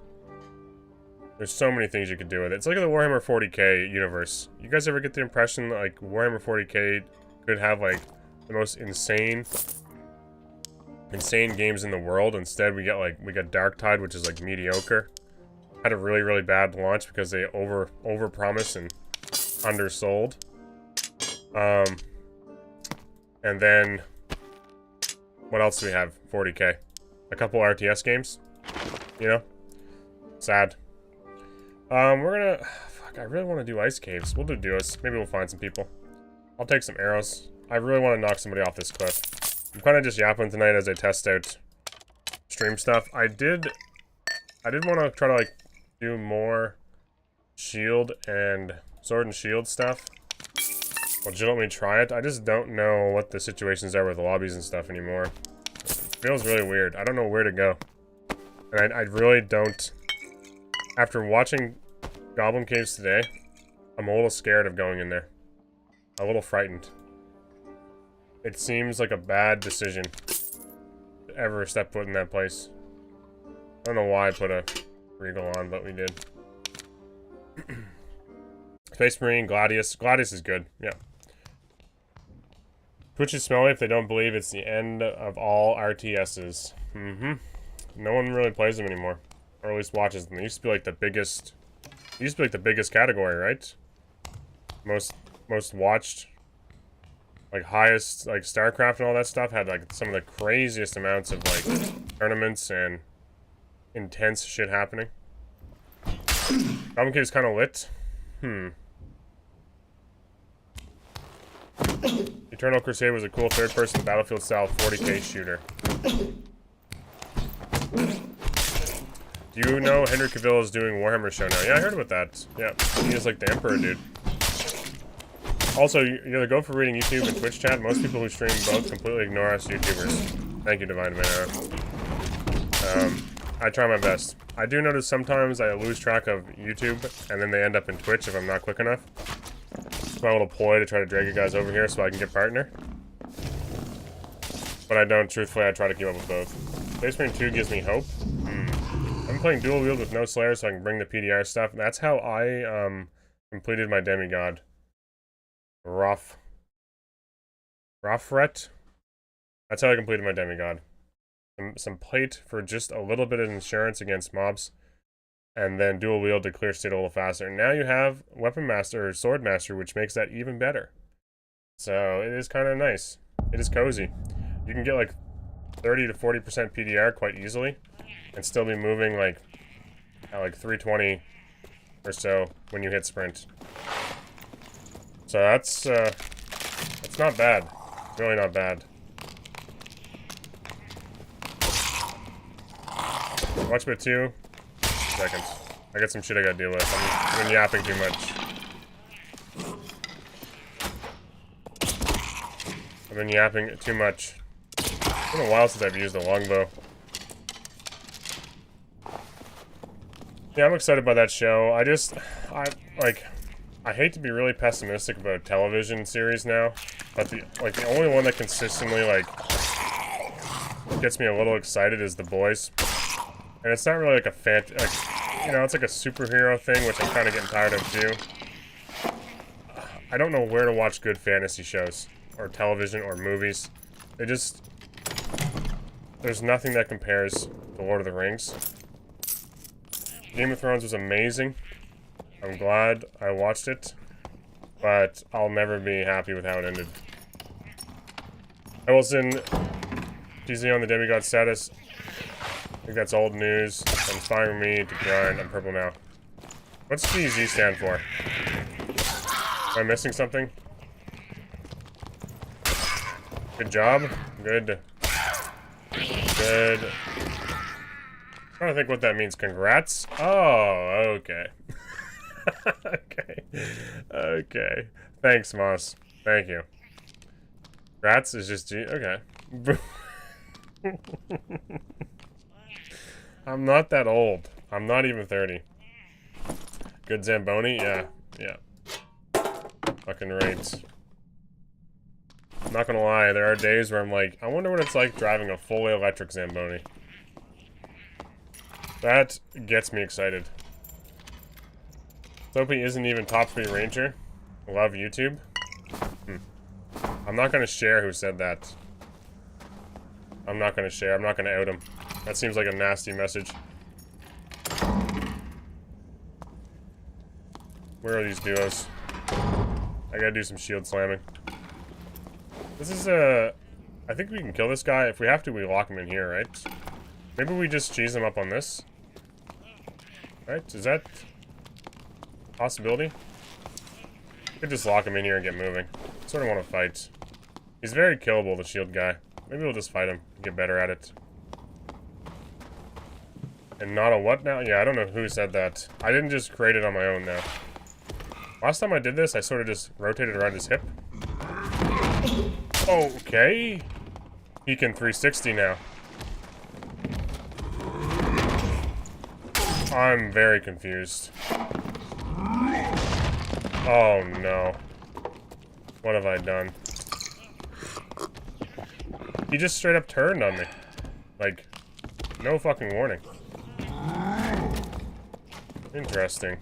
There's so many things you could do with it. It's like the Warhammer 40k universe. You guys ever get the impression that, like, Warhammer 40k could have, like, the most insane games in the world? Instead, we got Darktide, which is, like, mediocre. Had a really, really bad launch because they over-promised and undersold. And then... What else do we have? 40k. A couple RTS games. You know? Sad. We're gonna... Fuck, I really want to do ice caves. We'll do duos. Maybe we'll find some people. I'll take some arrows. I really want to knock somebody off this cliff. I'm kind of just yapping tonight as I test out stream stuff. I did want to try to, like, do more shield and sword and shield stuff. Legitimately try it. I just don't know what the situations are with lobbies and stuff anymore. It feels really weird. I don't know where to go. And I really don't... After watching Goblin Caves today, I'm a little scared of going in there. A little frightened. It seems like a bad decision to ever step foot in that place. I don't know why I put a Regal on, but we did. Space Marine, Gladius. Gladius is good, yeah. Twitch is smelly if they don't believe it's the end of all RTSs. No one really plays them anymore. Or at least watches them. They used to be like the biggest... It used to be like the biggest category, right? Most watched... Like, highest, like, StarCraft and all that stuff had, like, some of the craziest amounts of, like, tournaments and intense shit happening. Goblin Cave's kind of lit. Eternal Crusade was a cool third-person Battlefield-style 40k shooter. Do you know Henry Cavill is doing Warhammer show now? Yeah, I heard about that. Yeah, he is like the Emperor dude. Also, you gotta go for reading YouTube and Twitch chat. Most people who stream both completely ignore us YouTubers. Thank you, Divine Banana. I try my best. I do notice sometimes I lose track of YouTube, and then they end up in Twitch if I'm not quick enough. It's my little ploy to try to drag you guys over here so I can get partner. But I don't, truthfully, I try to keep up with both. Space Marine 2 gives me hope. I'm playing dual wield with no Slayer so I can bring the PDR stuff. That's how I completed my demigod. Rough-ret? That's how I completed my demigod. Some plate for just a little bit of insurance against mobs. And then dual wield to clear state a little faster. And now you have Weapon Master or Sword Master, which makes that even better. So it is kind of nice. It is cozy. You can get like 30 to 40% PDR quite easily. And still be moving like at like 320 or so when you hit sprint. So that's not bad. It's really not bad. Watch bit 2 seconds. I got some shit I gotta deal with. I've been yapping too much. I've been yapping too much. It's been a while since I've used a longbow. Yeah, I'm excited by that show. I hate to be really pessimistic about television series now, but the only one that consistently, like, gets me a little excited is The Boys. And it's not really like a you know, it's like a superhero thing, which I'm kind of getting tired of too. I don't know where to watch good fantasy shows, or television, or movies. They just... There's nothing that compares to Lord of the Rings. Game of Thrones was amazing. I'm glad I watched it, but I'll never be happy with how it ended. Wilson, GZ on the demigod status. I think that's old news. And it's fine with me to grind. I'm purple now. What's GZ stand for? Am I missing something? Good job. Good. Good. I'm trying to think what that means. Congrats? Oh, okay. Okay. Okay. Thanks, Moss. Thank you. Rats is just G. Okay. I'm not that old. I'm not even 30. Good Zamboni? Yeah. Yeah. Fucking right. I'm not gonna lie, there are days where I'm like, I wonder what it's like driving a fully electric Zamboni. That gets me excited. Soapy isn't even top 3 ranger. Love YouTube. I'm not gonna share who said that. I'm not gonna share. I'm not gonna out him. That seems like a nasty message. Where are these duos? I gotta do some shield slamming. This is a... I think we can kill this guy. If we have to, we lock him in here, right? Maybe we just cheese him up on this. Right? Is that a possibility? Could just lock him in here and get moving. Sort of want to fight. He's very killable, the shield guy. Maybe we'll just fight him and get better at it. And not a what now? Yeah, I don't know who said that. I didn't just create it on my own now. Last time I did this, I sort of just rotated around his hip. Okay. He can 360 now. I'm very confused. Oh no. What have I done? He just straight up turned on me. Like, no fucking warning. Interesting.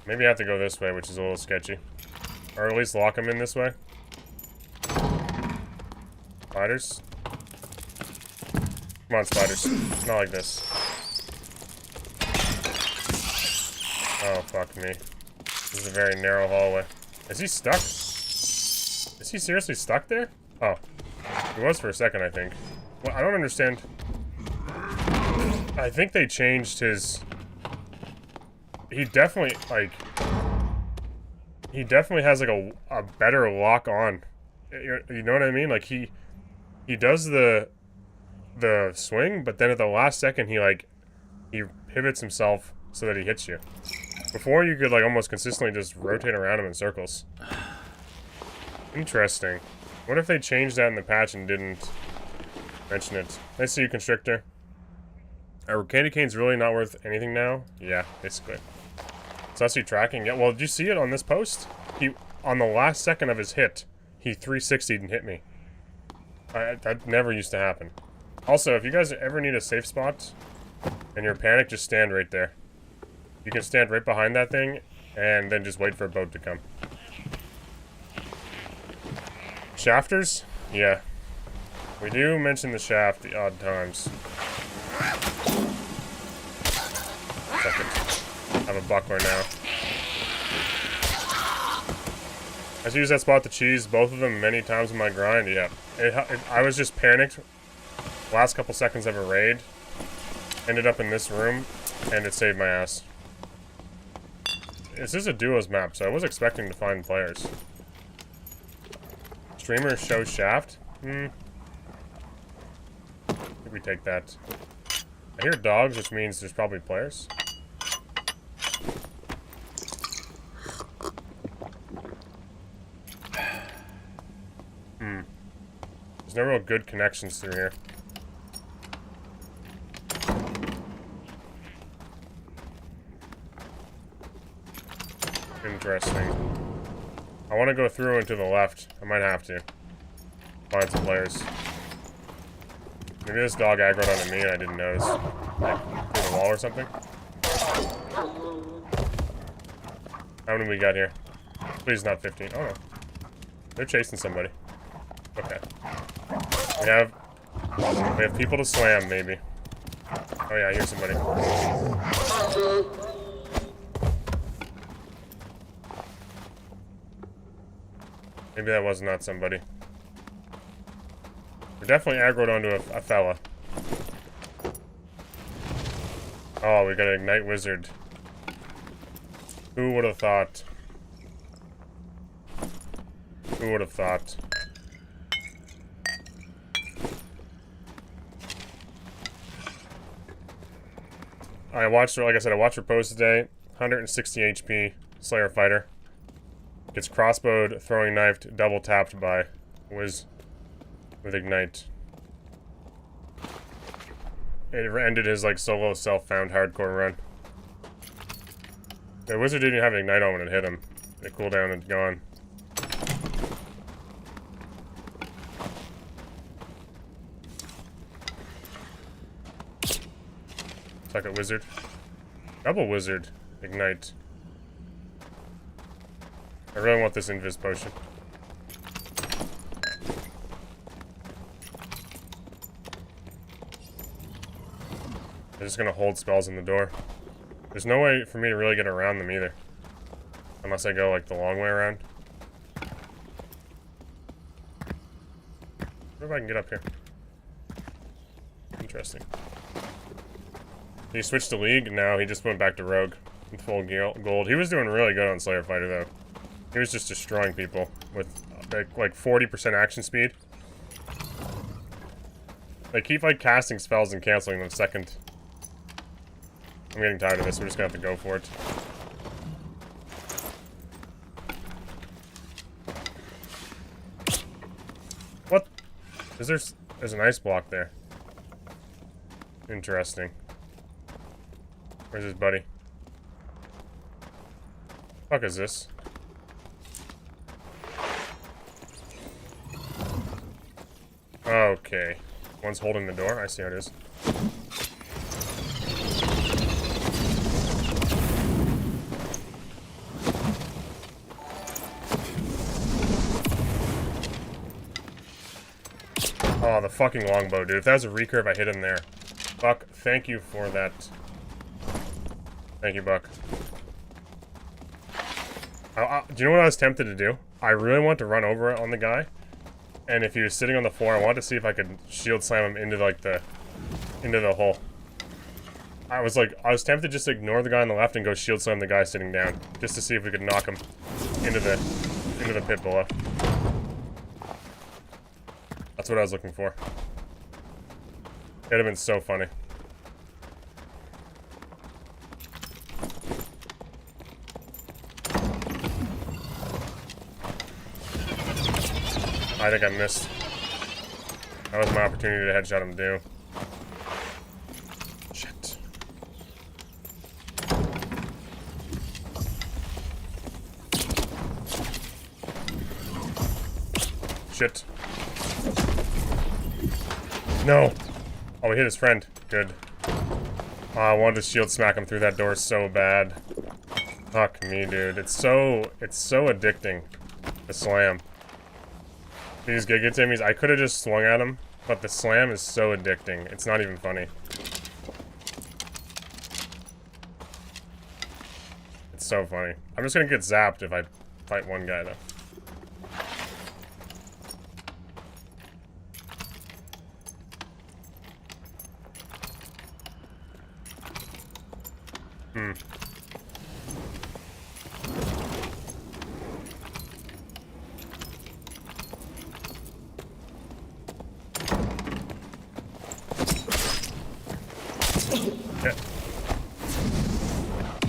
Maybe I have to go this way, which is a little sketchy. Or at least lock him in this way. Spiders? Come on, spiders. Not like this. Oh, fuck me. This is a very narrow hallway. Is he stuck? Is he seriously stuck there? Oh. He was for a second, I think. Well, I don't understand. I think they changed his... He definitely, like... He definitely has, like, a better lock on. You know what I mean? Like, he does the swing, but then at the last second, he pivots himself so that he hits you. Before, you could, like, almost consistently just rotate around him in circles. Interesting. What if they changed that in the patch and didn't mention it? Nice to see you, Constrictor. Are Candy Canes really not worth anything now? Yeah, basically. So that's you tracking. Yeah, well, did you see it on this post? On the last second of his hit, he 360'd and hit me. That never used to happen. Also, if you guys ever need a safe spot and you're panicked, just stand right there. You can stand right behind that thing and then just wait for a boat to come. Shafters? Yeah. We do mention the shaft the odd times. I have a buckler now. I used that spot to cheese both of them many times in my grind. Yeah. I was just panicked. Last couple seconds of a raid. Ended up in this room, and it saved my ass. This is a duos map, so I was expecting to find players. Streamer show shaft? I think we take that. I hear dogs, which means there's probably players. There's no real good connections through here. Interesting. I want to go through and to the left. I might have to. Find some players. Maybe this dog aggroed onto me and I didn't notice. Like, to the wall or something? How many we got here? Please not 15. Oh no. They're chasing somebody. Okay. We have people to slam, maybe. Oh yeah, I hear somebody. Maybe that was not somebody. We're definitely aggroed onto a fella. Oh, we got an Ignite Wizard. Who would have thought? Who would have thought? I watched, like I said, I watched Repose today. 160 HP, Slayer Fighter. Gets crossbowed, throwing knifed, double tapped by Wiz with Ignite. It ended his like solo self-found hardcore run. The Wizard didn't even have Ignite on when it hit him. The cooldown had gone. Second Wizard. Double Wizard. Ignite. I really want this Invis potion. They're just gonna hold spells in the door. There's no way for me to really get around them either. Unless I go like the long way around. What if I can get up here? Interesting. He switched to League? No, he just went back to Rogue with full gold. He was doing really good on Slayer Fighter though. He was just destroying people with like 40% action speed. They keep like casting spells and canceling them second. I'm getting tired of this, we're just gonna have to go for it. What? There's an ice block there. Interesting. Where's his buddy? Fuck is this? Okay. One's holding the door. I see how it is. Oh, the fucking longbow, dude. If that was a recurve, I hit him there. Buck, thank you for that. Thank you, Buck. Do you know what I was tempted to do? I really want to run over on the guy. And if he was sitting on the floor, I wanted to see if I could shield slam him into like into the hole. I was tempted just to ignore the guy on the left and go shield slam the guy sitting down, just to see if we could knock him into the pit below. That's what I was looking for. It'd have been so funny. I think I missed. That was my opportunity to headshot him, too. Shit. Shit. No! Oh, he hit his friend. Good. Oh, I wanted to shield smack him through that door so bad. Fuck me, dude. It's so addicting. The slam. These Giga Timmies, I could have just swung at him, but the slam is so addicting. It's not even funny. It's so funny. I'm just gonna get zapped if I fight one guy, though.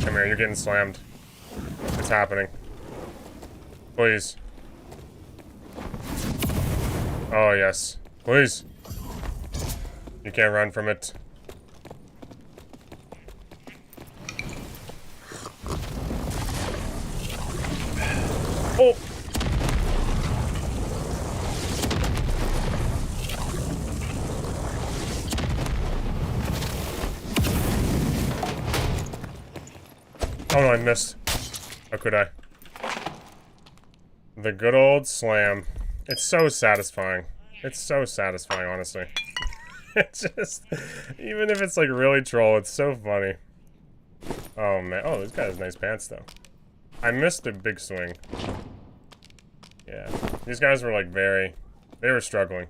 Come here, you're getting slammed. It's happening. Please. Oh, yes. Please. You can't run from it. Oh! missed. How could I? The good old slam. It's so satisfying. It's so satisfying, honestly. It's just... Even if it's, like, really troll, it's so funny. Oh, man. Oh, this guy has nice pants, though. I missed the big swing. Yeah. These guys were, like, very... They were struggling.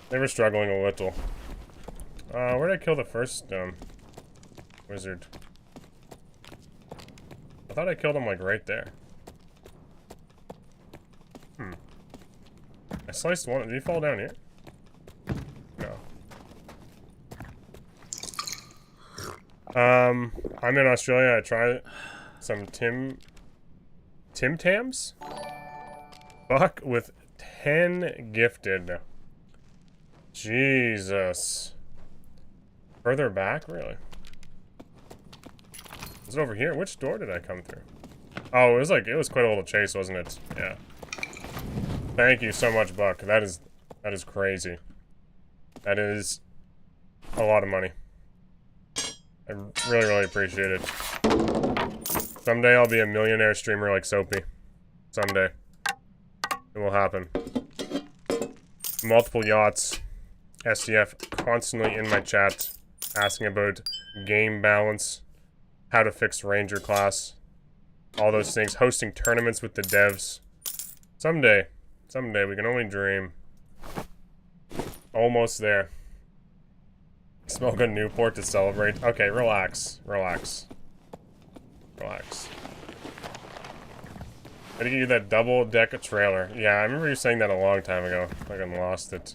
They were struggling a little. Where did I kill the first, wizard? I thought I killed him, like, right there. I sliced one. Did he fall down here? No. I'm in Australia. I tried some Tim Tams? Buck with 10 gifted. Jesus. Further back? Really? Is it over here? Which door did I come through? Oh, it was quite a little chase, wasn't it? Yeah. Thank you so much, Buck. That is crazy. That is a lot of money. I really, really appreciate it. Someday I'll be a millionaire streamer like Soapy. Someday. It will happen. Multiple yachts. SDF constantly in my chat asking about game balance, how to fix Ranger class, all those things, hosting tournaments with the devs. Someday. Someday, we can only dream. Almost there. Smoke a Newport to celebrate. Okay, relax. Relax. Relax. I gotta give you that double-deck trailer. Yeah, I remember you saying that a long time ago. Like I lost it.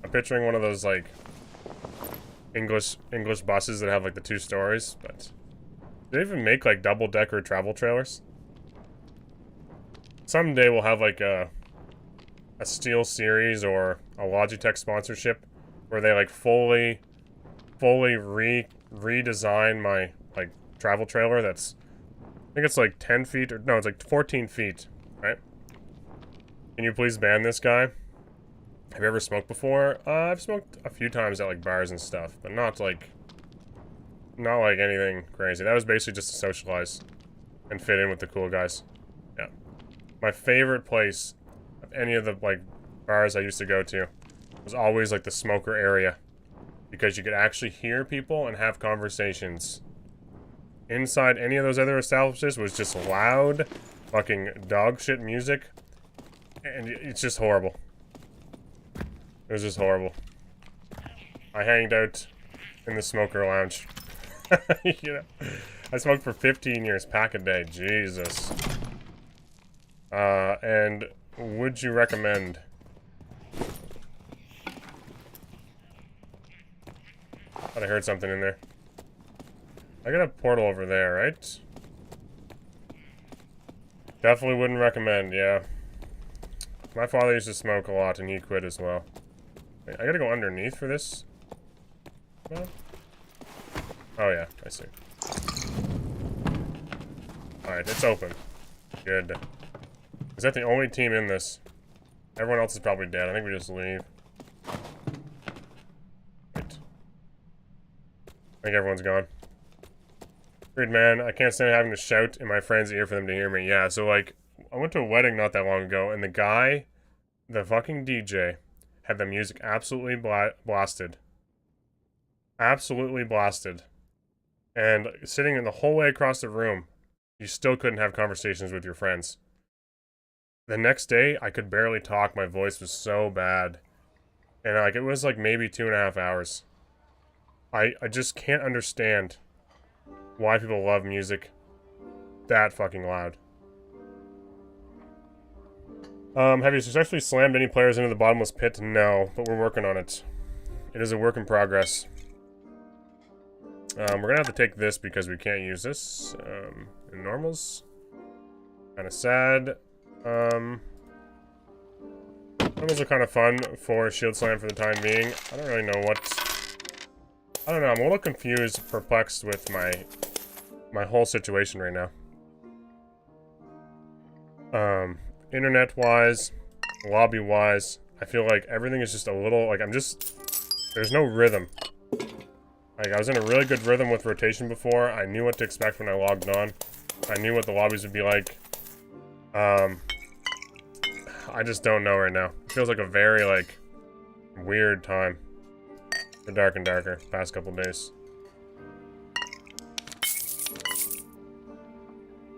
I'm picturing one of those, like, English buses that have, like, the 2 stories, but... Do they even make, like, double-decker travel trailers? Someday we'll have, like, a Steel Series or a Logitech sponsorship where they, like, fully redesign my, like, travel trailer that's... I think it's, like, 10 feet, or... No, it's, like, 14 feet, right? Can you please ban this guy? Have you ever smoked before? I've smoked a few times at, like, bars and stuff, but not like anything crazy. That was basically just to socialize and fit in with the cool guys. Yeah. My favorite place of any of the, like, bars I used to go to was always, like, the smoker area. Because you could actually hear people and have conversations. Inside any of those other establishments was just loud, fucking dog shit music. And it's just horrible. It was just horrible. I hanged out in the smoker lounge. You know, I smoked for 15 years, pack a day. Jesus. And would you recommend? Thought I heard something in there. I got a portal over there, right? Definitely wouldn't recommend, yeah. My father used to smoke a lot and he quit as well. Wait, I gotta go underneath for this? No? Oh yeah, I see. Alright, it's open. Good. Is that the only team in this? Everyone else is probably dead. I think we just leave. Wait. I think everyone's gone. Weird, man. I can't stand having to shout in my friend's ear for them to hear me. Yeah, so, like, I went to a wedding not that long ago, and the guy, the fucking DJ, had the music absolutely blasted. Absolutely blasted. And sitting in the whole way across the room, you still couldn't have conversations with your friends. The next day, I could barely talk. My voice was so bad. And, like, it was, like, maybe 2.5 hours. I just can't understand why people love music that fucking loud. Have you successfully slammed any players into the bottomless pit? No, but we're working on it. It is a work in progress. We're gonna have to take this because we can't use this in normals. Kind of sad. Normals are kind of fun for Shield Slam for the time being. I don't really know what... I don't know, I'm a little confused, perplexed with my whole situation right now. Internet-wise, lobby-wise, I feel like everything is just a little, like, there's no rhythm. Like, I was in a really good rhythm with rotation before. I knew what to expect when I logged on. I knew what the lobbies would be like. I just don't know right now. It feels like a very, like, weird time. For Dark and Darker, past couple days.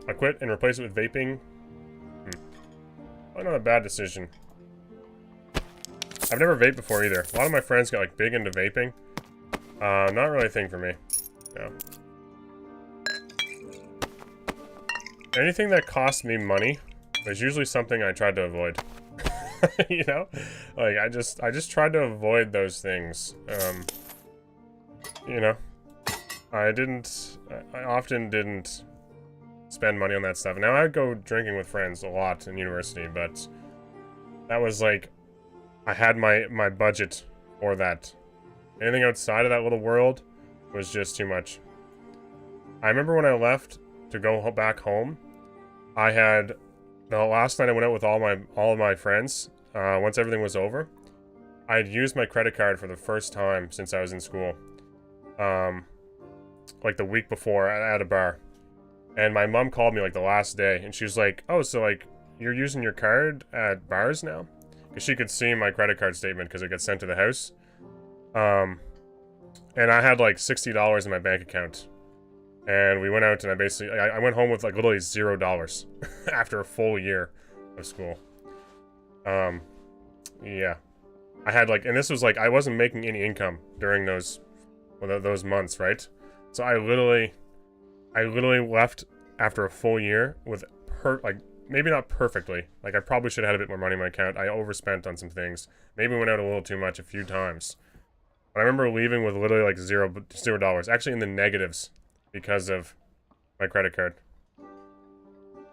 I quit and replace it with vaping. Probably not a bad decision. I've never vaped before either. A lot of my friends got, like, big into vaping. Not really a thing for me. No. Anything that costs me money is usually something I tried to avoid. You know? Like, I just tried to avoid those things. You know? I often didn't spend money on that stuff. Now, I would go drinking with friends a lot in university, but that was, like, I had my budget for that. Anything outside of that little world was just too much. I remember when I left to go back home, I had the last night I went out with all of my friends. Once everything was over, I had used my credit card for the first time since I was in school. Like the week before at a bar, and my mom called me like the last day, and she was like, "Oh, so like you're using your card at bars now?" Because she could see my credit card statement because it gets sent to the house. And I had like $60 in my bank account. And we went out and I went home with like literally $0 after a full year of school. Yeah. I had like, and this was like, I wasn't making any income during those months, right? So I literally left after a full year with like, maybe not perfectly. Like, I probably should have had a bit more money in my account. I overspent on some things. Maybe went out a little too much a few times. But I remember leaving with literally like $0. Actually in the negatives because of my credit card.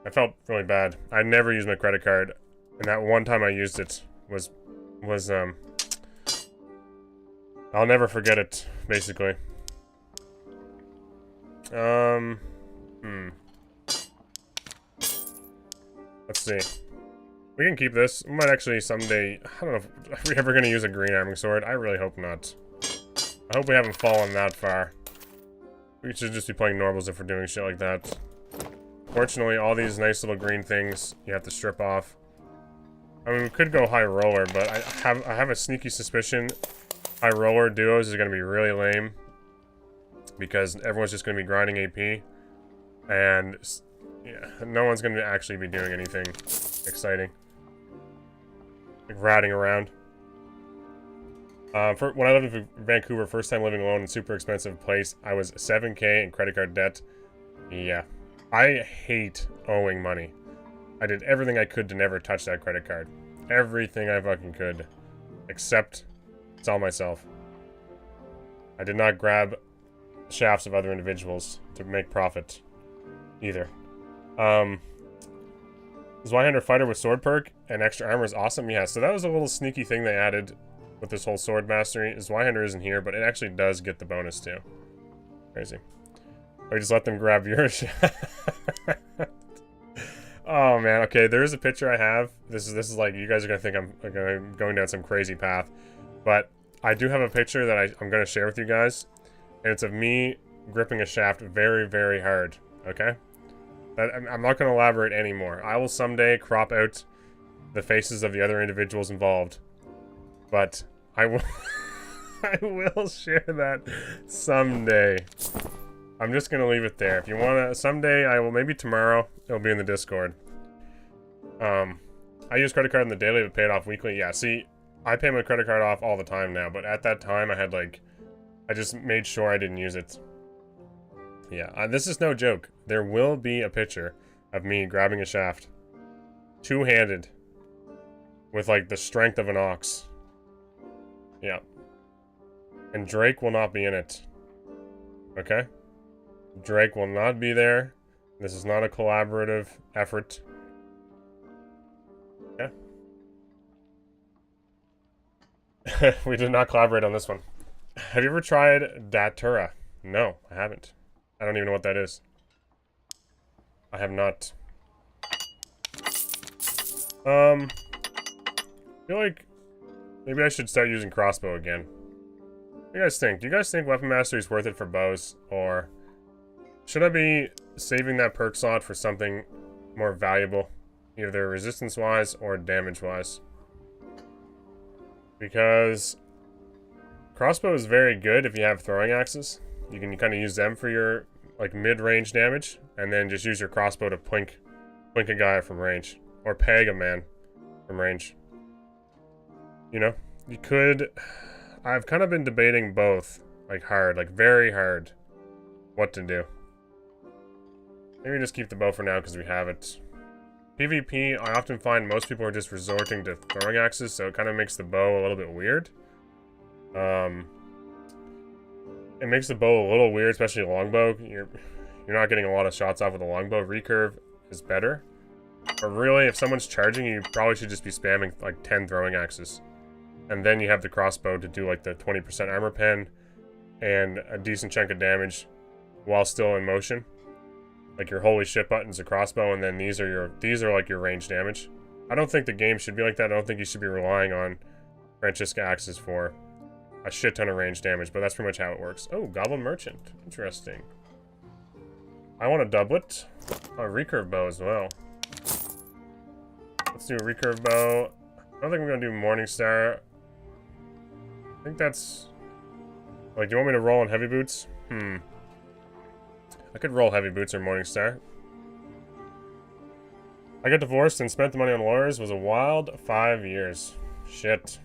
I felt really bad. I never used my credit card. And that one time I used it was I'll never forget it, basically. Let's see. We can keep this. We might actually someday... I don't know if we're ever going to use a green arming sword. I really hope not. I hope we haven't fallen that far. We should just be playing normals if we're doing shit like that. Fortunately, all these nice little green things you have to strip off. I mean, we could go high roller, but I have a sneaky suspicion high roller duos is going to be really lame. Because everyone's just going to be grinding AP. And... yeah, no one's going to actually be doing anything exciting. Like ratting around. When I lived in Vancouver, first time living alone in a super expensive place, I was $7K in credit card debt. Yeah. I hate owing money. I did everything I could to never touch that credit card. Everything I fucking could. Except sell myself. I did not grab shafts of other individuals to make profit. Either. Zweihander Fighter with sword perk and extra armor is awesome. Yeah, so that was a little sneaky thing they added with this whole sword mastery. Zweihander isn't here, but it actually does get the bonus too. Crazy. Or just let them grab yours. Oh man, okay, there is a picture I have. This is like, you guys are gonna think I'm going down some crazy path. But I do have a picture that I'm gonna share with you guys. And it's of me gripping a shaft very, very hard. Okay? I'm not going to elaborate anymore. I will someday crop out the faces of the other individuals involved. But I will I will share that someday. I'm just going to leave it there. If you want to, someday I will, maybe tomorrow, it'll be in the Discord. I use credit card in the daily but pay it off weekly. Yeah, see, I pay my credit card off all the time now, but at that time I had like, I just made sure I didn't use it. Yeah, this is no joke. There will be a picture of me grabbing a shaft. Two-handed. With, like, the strength of an ox. Yeah. And Drake will not be in it. Okay? Drake will not be there. This is not a collaborative effort. Yeah. We did not collaborate on this one. Have you ever tried Datura? No, I haven't. I don't even know what that is. I have not. I feel like maybe I should start using crossbow again. What do you guys think? Do you guys think Weapon Mastery is worth it for bows? Or should I be saving that perk slot for something more valuable? Either resistance-wise or damage-wise. Because crossbow is very good if you have throwing axes. You can kind of use them for your like mid-range damage, and then just use your crossbow to plink a guy from range. Or peg a man from range. You know? You could... I've kind of been debating both. Like hard, like very hard. What to do. Maybe just keep the bow for now because we have it. PvP, I often find most people are just resorting to throwing axes, so it kind of makes the bow a little bit weird. It makes the bow a little weird, especially a longbow. You're not getting a lot of shots off with a longbow. Recurve is better. But really, if someone's charging, you probably should just be spamming like 10 throwing axes. And then you have the crossbow to do like the 20% armor pen and a decent chunk of damage while still in motion. Like your holy shit button's a crossbow, and then these are like your range damage. I don't think the game should be like that. I don't think you should be relying on Francisca axes for a shit ton of range damage, but that's pretty much how it works. Oh, Goblin Merchant. Interesting. I want a doublet. A recurve bow as well. Let's do a recurve bow. I don't think I'm gonna do Morningstar. I think that's... Like, do you want me to roll on heavy boots? I could roll heavy boots or Morningstar. I got divorced and spent the money on lawyers. Was a wild 5 years. Shit.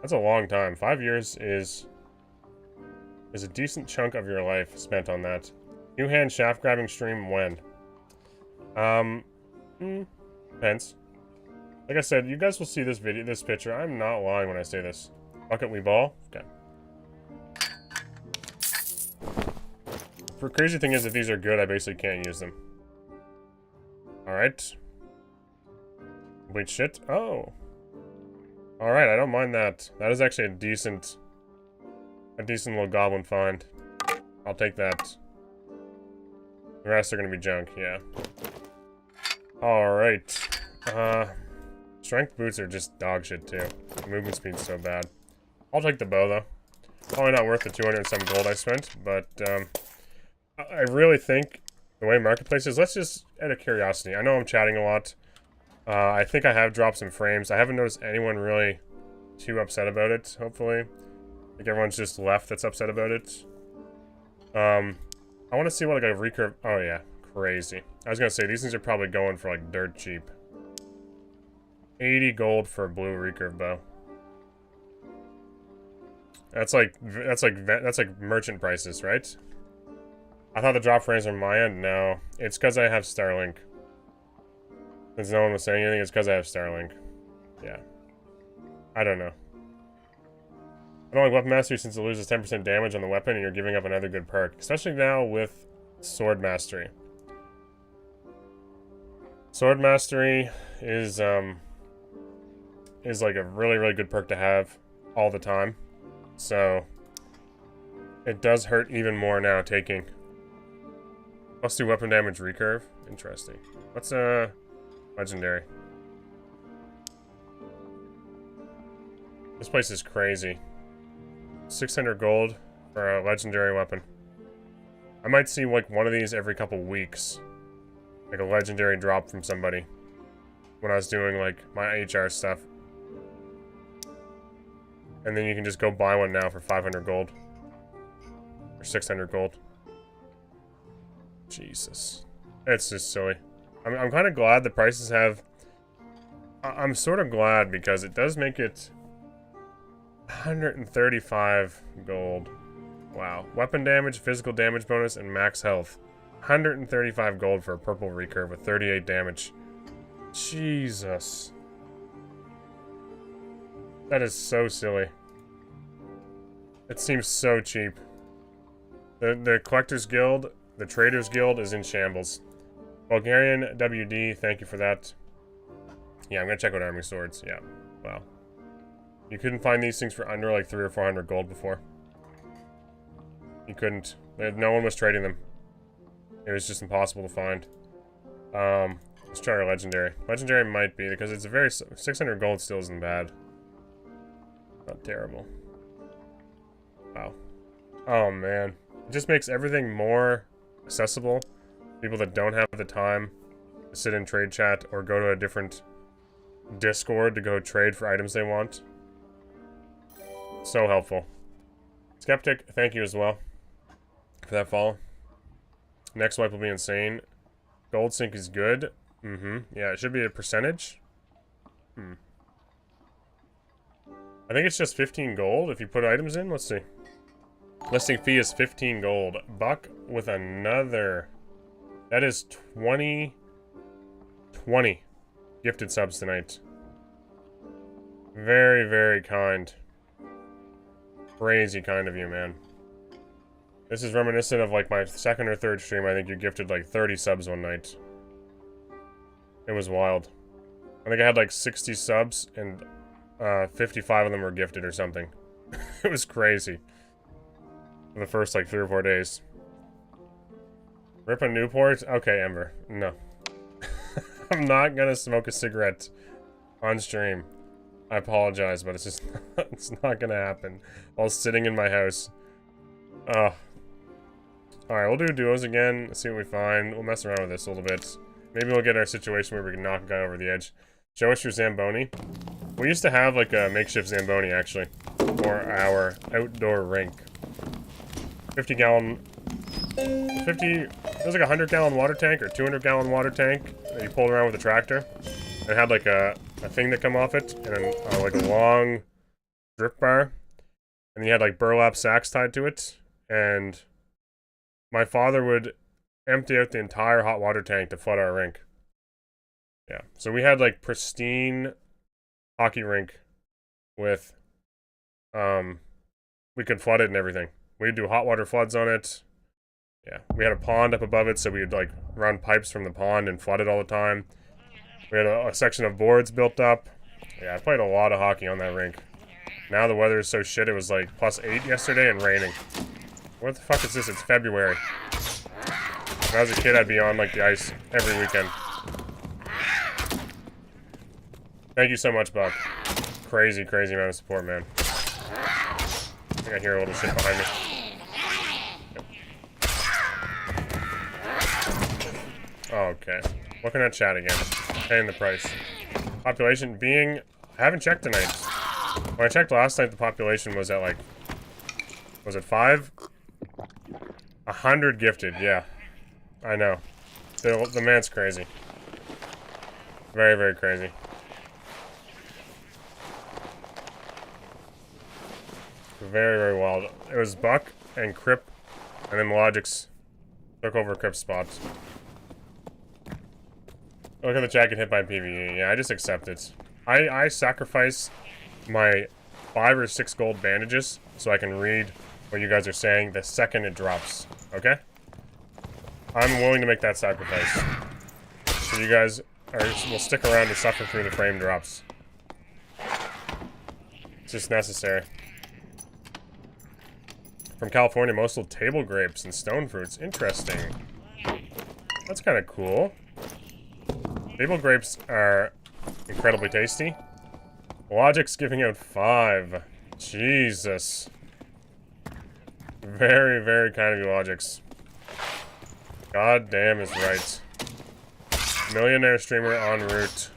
That's a long time. 5 years is a decent chunk of your life spent on that. New hand shaft grabbing stream when? Depends. Like I said, you guys will see this picture. I'm not lying when I say this. Bucket we ball? Okay. The crazy thing is, if these are good, I basically can't use them. Alright. Wait, shit. Oh. Alright, I don't mind that. That is actually a decent little goblin find. I'll take that. The rest are gonna be junk, yeah. Alright. Strength boots are just dog shit, too. Movement speed's so bad. I'll take the bow, though. Probably not worth the 200 and some gold I spent, but, I really think the way Marketplace is, let's just, out of curiosity, I know I'm chatting a lot. I think I have dropped some frames. I haven't noticed anyone really too upset about it, hopefully. Like everyone's just left that's upset about it. I want to see what like a recurve... Oh yeah, crazy. I was gonna say, these things are probably going for like dirt cheap. 80 gold for a blue recurve bow. That's like merchant prices, right? I thought the drop frames were my end. No, it's because I have Starlink. Since no one was saying anything, it's because I have Starlink. Yeah. I don't know. I don't like Weapon Mastery since it loses 10% damage on the weapon and you're giving up another good perk. Especially now with Sword Mastery. Sword Mastery is like a really, really good perk to have all the time. So it does hurt even more now taking. Plus 2 weapon damage recurve. Interesting. What's legendary? This place is crazy. 600 gold for a legendary weapon. I might see like one of these every couple weeks. Like a legendary drop from somebody. When I was doing like my HR stuff. And then you can just go buy one now for 500 gold. Or 600 gold. Jesus. It's just silly. I'm kind of glad the prices have... I'm sort of glad because it does make it 135 gold. Wow. Weapon damage, physical damage bonus, and max health. 135 gold for a purple recurve with 38 damage. Jesus. That is so silly. It seems so cheap. The Collector's Guild, the Traders Guild is in shambles. Bulgarian WD, thank you for that. Yeah, I'm gonna check out army swords. Yeah, wow. You couldn't find these things for under like 300 or 400 gold before. You couldn't. No one was trading them. It was just impossible to find. Let's try our legendary. Legendary might be because it's a very 600 gold still isn't bad. Not terrible. Oh man. It just makes everything more accessible. People that don't have the time to sit in trade chat or go to a different Discord to go trade for items they want. So helpful. Skeptic, thank you as well for that follow. Next wipe will be insane. Gold sync is good. Yeah, it should be a percentage. I think it's just 15 gold if you put items in. Let's see. Listing fee is 15 gold. Buck with another. That is 20 gifted subs tonight. Very, very kind. Crazy kind of you, man. This is reminiscent of like my second or third stream. I think you gifted like 30 subs one night. It was wild. I think I had like 60 subs and 55 of them were gifted or something. It was crazy. For the first like 3 or 4 days. Rip a Newport? Okay, Ember. No. I'm not gonna smoke a cigarette on stream. I apologize, but it's just it's not gonna happen while sitting in my house. Alright, we'll do duos again, see what we find. We'll mess around with this a little bit. Maybe we'll get our situation where we can knock a guy over the edge. Show us your Zamboni. We used to have like a makeshift Zamboni actually for our outdoor rink. 50 gallon... it was like a 100-gallon water tank or 200-gallon water tank that you pulled around with a tractor. It had like a thing that come off it, and then like a long drip bar. And you had like burlap sacks tied to it. And my father would empty out the entire hot water tank to flood our rink. Yeah, so we had like pristine hockey rink with, we could flood it and everything. We'd do hot water floods on it. Yeah, we had a pond up above it, so we'd like run pipes from the pond and flood it all the time. We had a section of boards built up. Yeah, I played a lot of hockey on that rink. Now the weather is so shit, it was like +8 yesterday and raining. What the fuck is this? It's February. When I was a kid, I'd be on like the ice every weekend. Thank you so much, Buck. Crazy, crazy amount of support, man. I think I hear a little shit behind me. Okay. Looking at chat again. Paying the price. Population being... I haven't checked tonight. When I checked last night, the population was at like... Was it 5? 100 gifted, yeah. I know. The man's crazy. Very, very crazy. Very, very wild. It was Buck and Crip, and then Logix took over Crip's spot. Look at the chat get hit by PvE. Yeah, I just accept it. I sacrifice my 5 or 6 gold bandages so I can read what you guys are saying the second it drops. Okay? I'm willing to make that sacrifice. So you guys will stick around to suffer through the frame drops. It's just necessary. From California, mostly table grapes and stone fruits. Interesting. That's kind of cool. Table grapes are incredibly tasty. Logic's giving out 5. Jesus. Very, very kind of you, Logix. God damn is right. Millionaire streamer en route.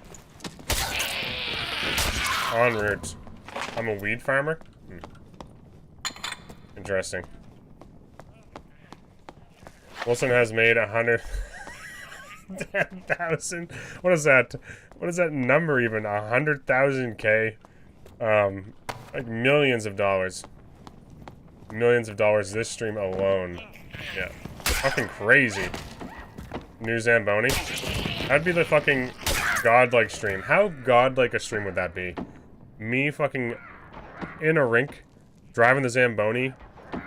En route. I'm a weed farmer? Interesting. Wilson has made 110,000. What is that? What is that number even? 100,000K. Like millions of dollars. Millions of dollars this stream alone. Yeah. Fucking crazy. New Zamboni. That'd be the fucking godlike stream. How godlike a stream would that be? Me fucking in a rink, driving the Zamboni,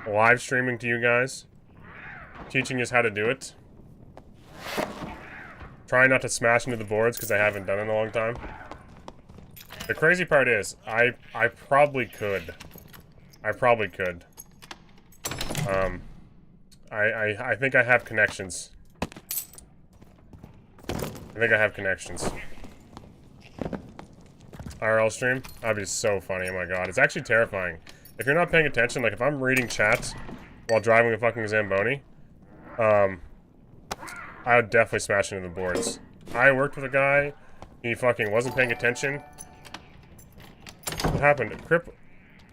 live streaming to you guys, teaching us how to do it. Trying not to smash into the boards because I haven't done it in a long time. The crazy part is, I probably could. I probably could. I think I have connections. I think I have connections. IRL stream? That'd be so funny, oh my god. It's actually terrifying. If you're not paying attention, like if I'm reading chat while driving a fucking Zamboni, I would definitely smash into the boards. I worked with a guy, he fucking wasn't paying attention. What happened? Crip...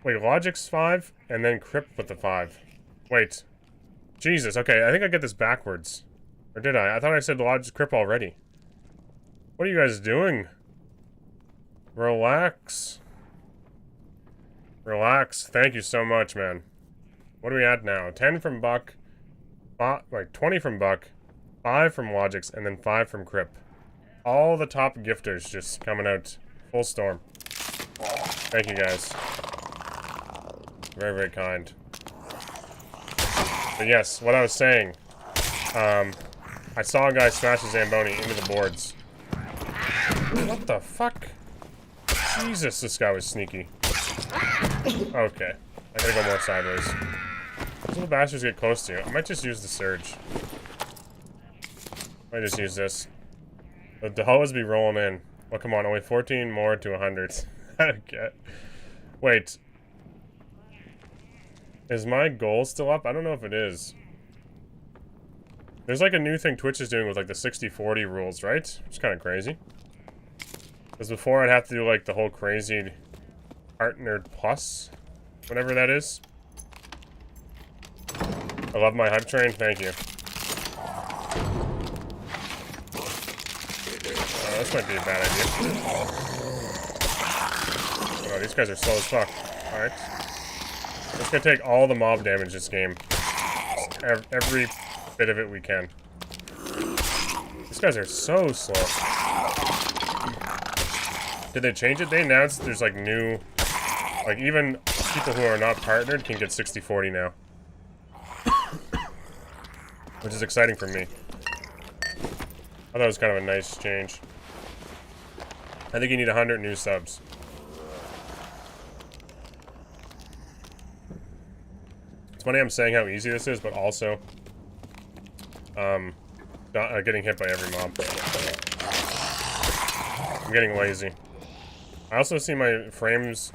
Wait, Logic's 5, and then Crip with the 5. Wait. Jesus, okay, I think I get this backwards. Or did I? I thought I said Logic Crip already. What are you guys doing? Relax. Relax. Thank you so much, man. What are we at now? 10 from Buck. 20 from Buck. 5 from Logix, and then 5 from Crip. All the top gifters just coming out full storm. Thank you, guys. Very, very kind. But yes, what I was saying. I saw a guy smash a Zamboni into the boards. What the fuck? Jesus, this guy was sneaky. Okay. I gotta go more sideways. Those little bastards get close to you. I might just use the surge. I might just use this. The hose be rolling in. Oh, come on. Only 14 more to 100. Okay. Wait. Is my goal still up? I don't know if it is. There's like a new thing Twitch is doing with like the 60-40 rules, right? It's kind of crazy. Because before I'd have to do like the whole crazy partnered plus, whatever that is. I love my hype train, thank you. This might be a bad idea. Oh, these guys are slow as fuck. Alright. We're just gonna take all the mob damage this game. Every bit of it we can. These guys are so slow. Did they change it? They announced there's like new... Like even people who are not partnered can get 60-40 now. Which is exciting for me. I thought it was kind of a nice change. I think you need 100 new subs. It's funny I'm saying how easy this is, but also... getting hit by every mob. I'm getting lazy. I also see my frames...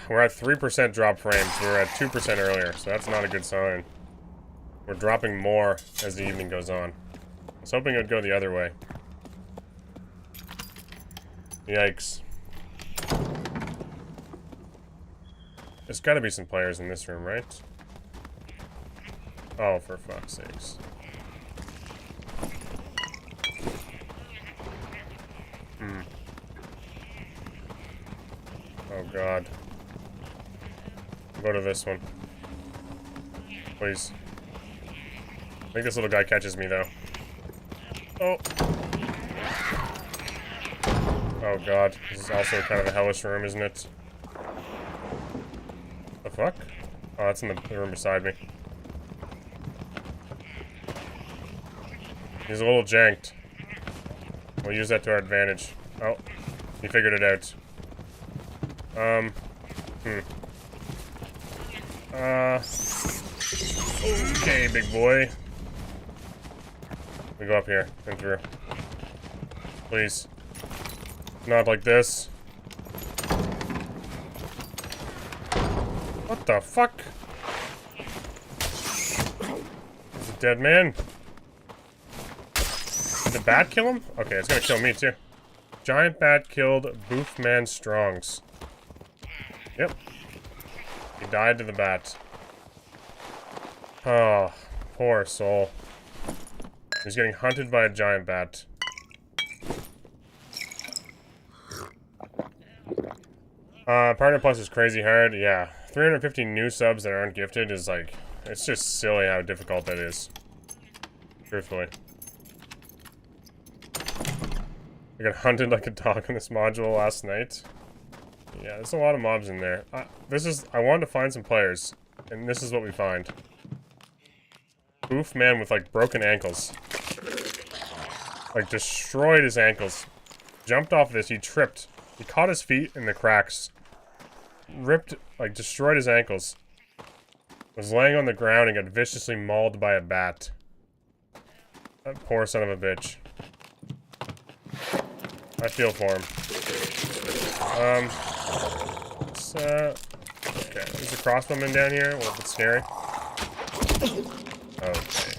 We're at 3% drop frames. We were at 2% earlier, so that's not a good sign. We're dropping more as the evening goes on. I was hoping it would go the other way. Yikes. There's gotta be some players in this room, right? Oh, for fuck's sakes. Oh god. Go to this one. Please. I think this little guy catches me, though. Oh! Oh god. This is also kind of a hellish room, isn't it? The fuck? Oh, that's in the room beside me. He's a little janked. We'll use that to our advantage. Oh. He figured it out. Okay, big boy. We go up here and through. Please. Not like this. What the fuck? He's a dead man. Did the bat kill him? Okay, it's gonna kill me too. Giant bat killed Boofman Strongs. Yep. He died to the bat. Oh, poor soul. He's getting hunted by a giant bat. Partner Plus is crazy hard. Yeah. 350 new subs that aren't gifted is like... It's just silly how difficult that is. Truthfully. I got hunted like a dog in this module last night. Yeah, there's a lot of mobs in there. I wanted to find some players, and this is what we find. Boof man with like broken ankles. Like destroyed his ankles. Jumped off this, he tripped. He caught his feet in the cracks. Ripped, like destroyed his ankles. Was laying on the ground and got viciously mauled by a bat. That poor son of a bitch. I feel for him. Okay, there's a crossbowman down here. A little bit scary. Okay.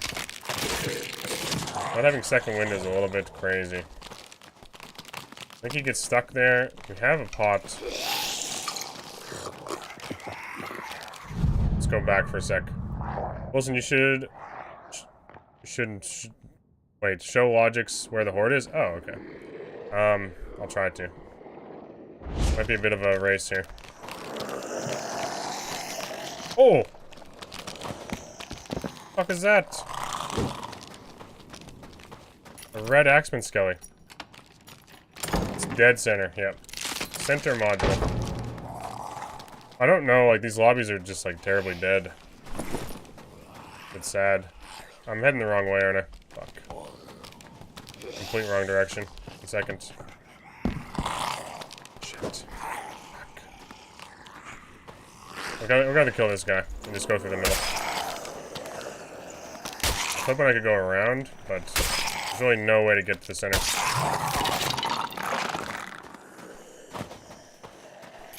Not having second wind is a little bit crazy. I think he gets stuck there. We have a pot. Let's go back for a sec. Wilson, you should... Wait, show logics where the horde is? Oh, okay. I'll try to. Might be a bit of a race here. Oh! Fuck is that? A red Axeman Skelly. It's dead center, yep. Center module. I don't know, like, these lobbies are just, like, terribly dead. It's sad. I'm heading the wrong way, aren't I? Fuck. Complete wrong direction. 1 second. Shit. We gotta kill this guy and just go through the middle. I was hoping I could go around, but there's really no way to get to the center.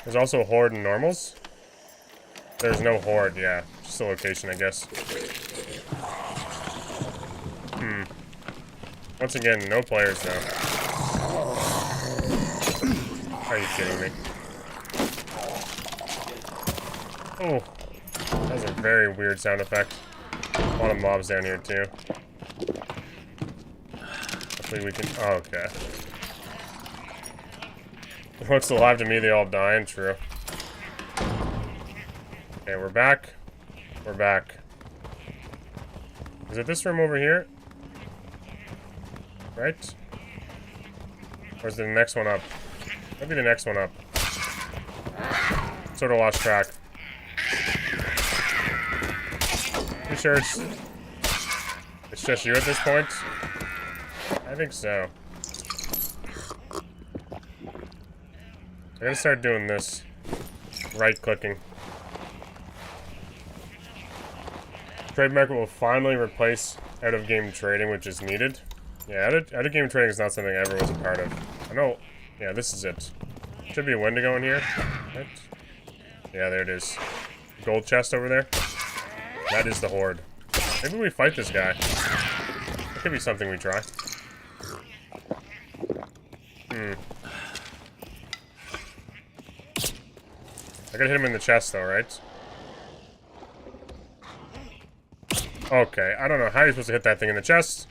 There's also a horde in normals. There's no horde, yeah. Just a location, I guess. Once again, no players now. Are you kidding me? Oh, that was a very weird sound effect. A lot of mobs down here too. Hopefully we can... Oh, okay. Looks alive to me, they all dying, true. Okay, we're back. We're back. Is it this room over here? Right? Or is the next one up? Maybe the next one up. Sort of lost track. You sure it's just you at this point? I think so. I gotta start doing this. Right-clicking. Trade market will finally replace out-of-game trading, which is needed. Yeah, out-of-game trading is not something I ever was a part of. I know... Yeah, this is it. Should be a Wendigo in here. Right? Yeah, there it is. Gold chest over there. That is the horde. Maybe we fight this guy. That could be something we try. I gotta hit him in the chest though, right? Okay, I don't know how you're supposed to hit that thing in the chest.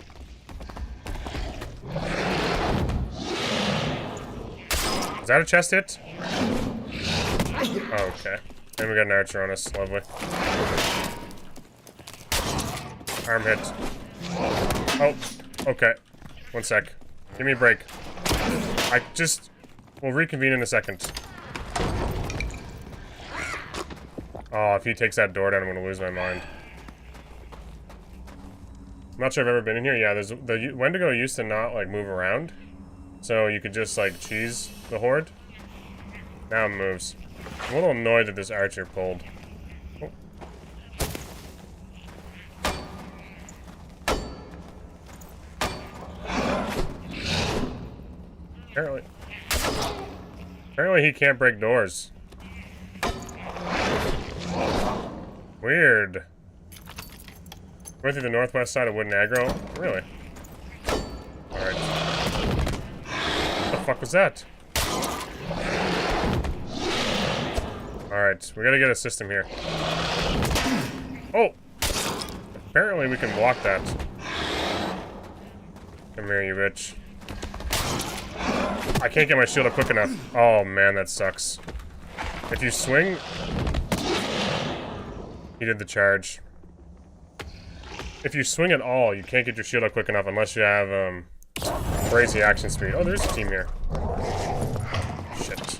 Is that a chest hit? Okay. And we got an archer on us. Lovely. Arm hit. Oh, okay. 1 sec. Give me a break. We'll reconvene in a second. Oh, if he takes that door down, I'm gonna lose my mind. I'm not sure I've ever been in here. Yeah, the Wendigo used to not, like, move around. So you could just, like, cheese the horde. Now it moves. I'm a little annoyed that this archer pulled. Oh. Apparently he can't break doors. Weird. Going through the northwest side of Wooden Aggro? Really? Alright. What the fuck was that? Alright, we gotta get a system here. Oh! Apparently we can block that. Come here, you bitch. I can't get my shield up quick enough. Oh man, that sucks. If you swing... He did the charge. If you swing at all, you can't get your shield up quick enough unless you have, crazy action speed. Oh, there's a team here. Shit.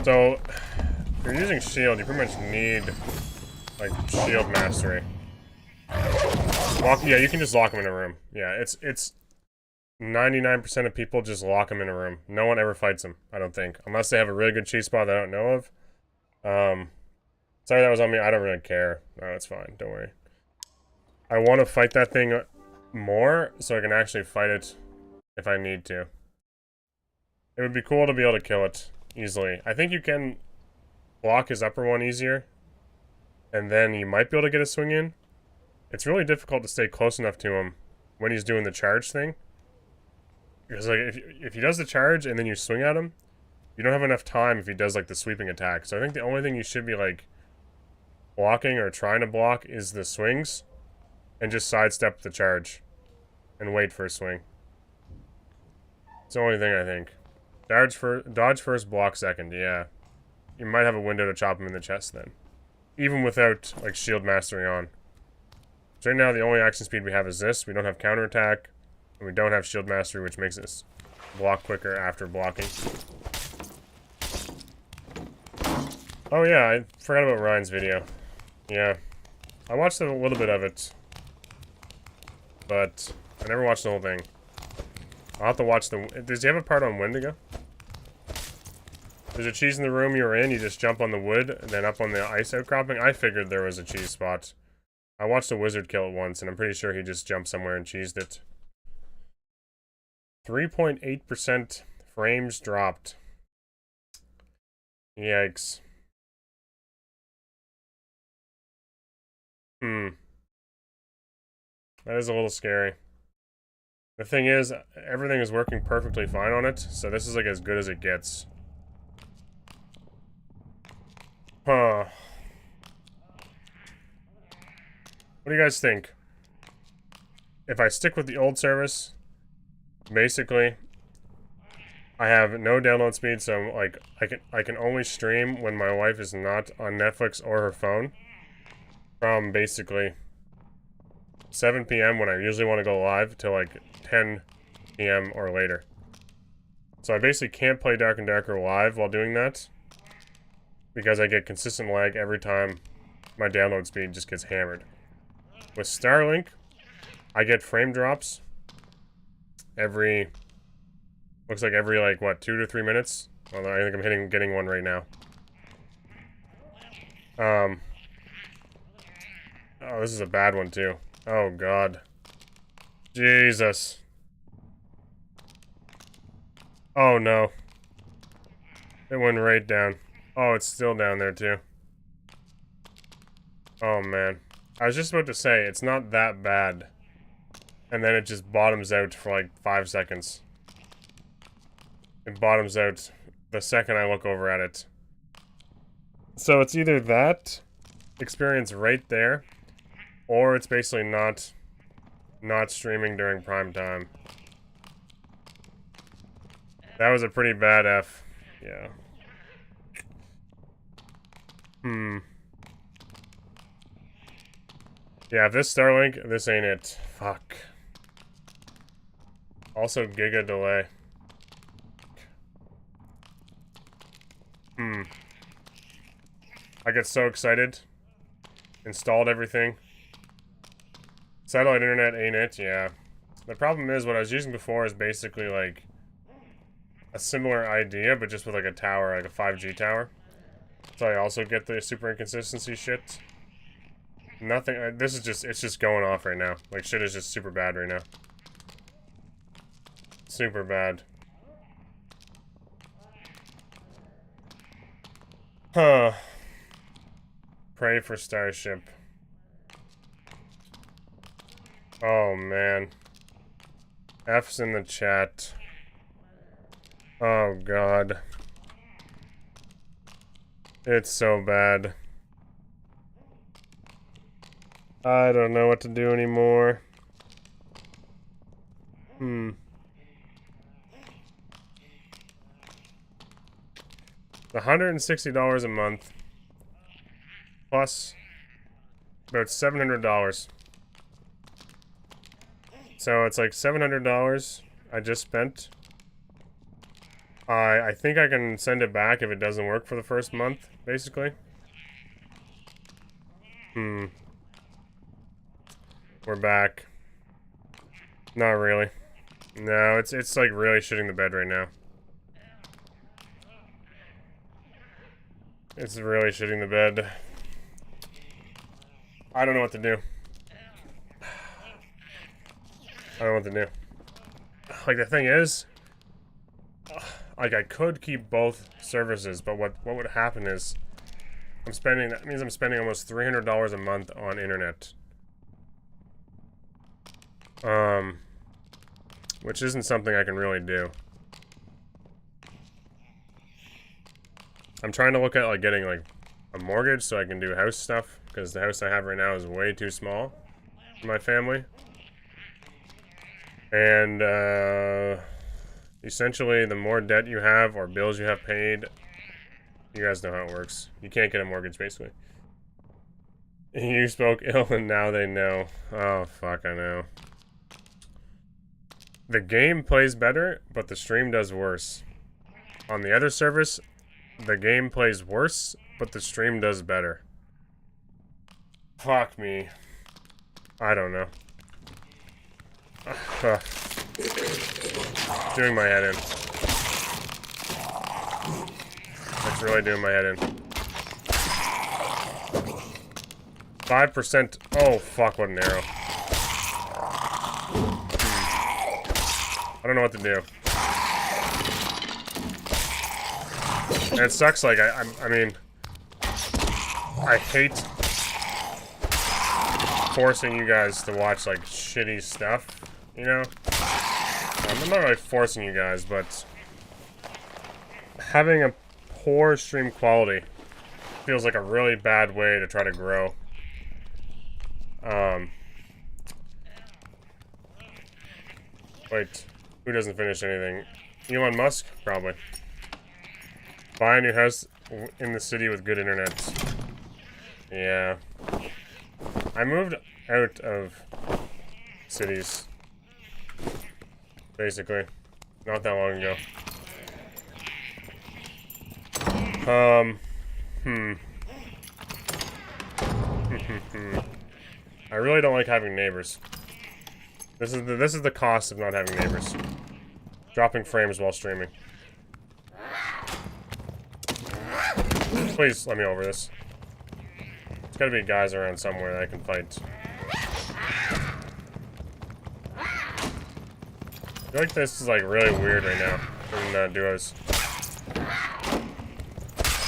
So, if you're using shield, you pretty much need, like, shield mastery. Yeah, you can just lock them in a room. Yeah, it's 99% of people just lock them in a room. No one ever fights them, I don't think. Unless they have a really good cheat spot that I don't know of. Sorry that was on me. I don't really care. No, it's fine. Don't worry. I want to fight that thing more so I can actually fight it if I need to. It would be cool to be able to kill it easily. I think you can block his upper one easier, and then you might be able to get a swing in. It's really difficult to stay close enough to him when he's doing the charge thing. Because like if he does the charge and then you swing at him, you don't have enough time if he does like the sweeping attack. So I think the only thing you should be like blocking or trying to block is the swings, and just sidestep the charge and wait for a swing. It's the only thing I think. Dodge first, block second. Yeah, you might have a window to chop him in the chest then, even without like shield mastery on. So right now the only action speed we have is this. We don't have counterattack, and we don't have shield mastery, which makes us block quicker after blocking. Oh yeah, I forgot about Ryan's video. Yeah, I watched a little bit of it, but I never watched the whole thing. I'll have to watch the... Does he have a part on Wendigo? There's a cheese in the room you're in, you just jump on the wood, and then up on the ice outcropping. I figured there was a cheese spot. I watched a wizard kill it once, and I'm pretty sure he just jumped somewhere and cheesed it. 3.8% frames dropped. Yikes. That is a little scary. The thing is, everything is working perfectly fine on it, so this is like as good as it gets. Huh. What do you guys think? If I stick with the old service, basically, I have no download speed, so like I can only stream when my wife is not on Netflix or her phone. From basically 7 p.m. when I usually want to go live till like 10 p.m. or later. So I basically can't play Dark and Darker live while doing that, because I get consistent lag every time my download speed just gets hammered. With Starlink, I get frame drops every... Looks like every, like, what, 2 to 3 minutes? Although I think I'm getting one right now. Oh, this is a bad one, too. Oh, God. Jesus. Oh, no. It went right down. Oh, it's still down there, too. Oh, man. I was just about to say, it's not that bad. And then it just bottoms out for, like, 5 seconds. It bottoms out the second I look over at it. So it's either that experience right there, or it's basically not streaming during prime time. That was a pretty bad F. Yeah. Yeah, if this Starlink, this ain't it. Fuck. Also, giga delay. I get so excited. Installed everything. Satellite internet ain't it? Yeah. The problem is, what I was using before is basically like a similar idea, but just with like a tower, like a 5G tower. So I also get the super inconsistency shit. Nothing, this is just, it's just going off right now. Like, shit is just super bad right now. Super bad. Huh. Pray for Starship. Oh, man. F's in the chat. Oh, God. It's so bad. I don't know what to do anymore. $160 a month. Plus about $700. So it's like $700 I just spent. I think I can send it back if it doesn't work for the first month, basically. We're back. Not really. No, it's like really shitting the bed right now. It's really shitting the bed. I don't know what to do. I don't know what to do. Like, the thing is, like, I could keep both services, but what would happen is that means I'm spending almost $300 a month on internet. Which isn't something I can really do. I'm trying to look at, like, getting, like, a mortgage so I can do house stuff, because the house I have right now is way too small for my family. And, essentially, the more debt you have or bills you have paid, you guys know how it works. You can't get a mortgage, basically. You spoke ill and now they know. Oh, fuck, I know. The game plays better, but the stream does worse. On the other service, the game plays worse, but the stream does better. Fuck me. I don't know. Doing my head in. That's really doing my head in. 5%. Oh, fuck, what an arrow. I don't know what to do. And it sucks, like, I mean, I hate forcing you guys to watch, like, shitty stuff, you know? I'm not really forcing you guys, but having a poor stream quality feels like a really bad way to try to grow. Wait, who doesn't finish anything? Elon Musk? Probably. Buy a new house in the city with good internet. Yeah. I moved out of cities. Basically. Not that long ago. I really don't like having neighbors. This is the cost of not having neighbors. Dropping frames while streaming. Please let me over this. There's gotta be guys around somewhere that I can fight. I feel like this is like really weird right now in duos.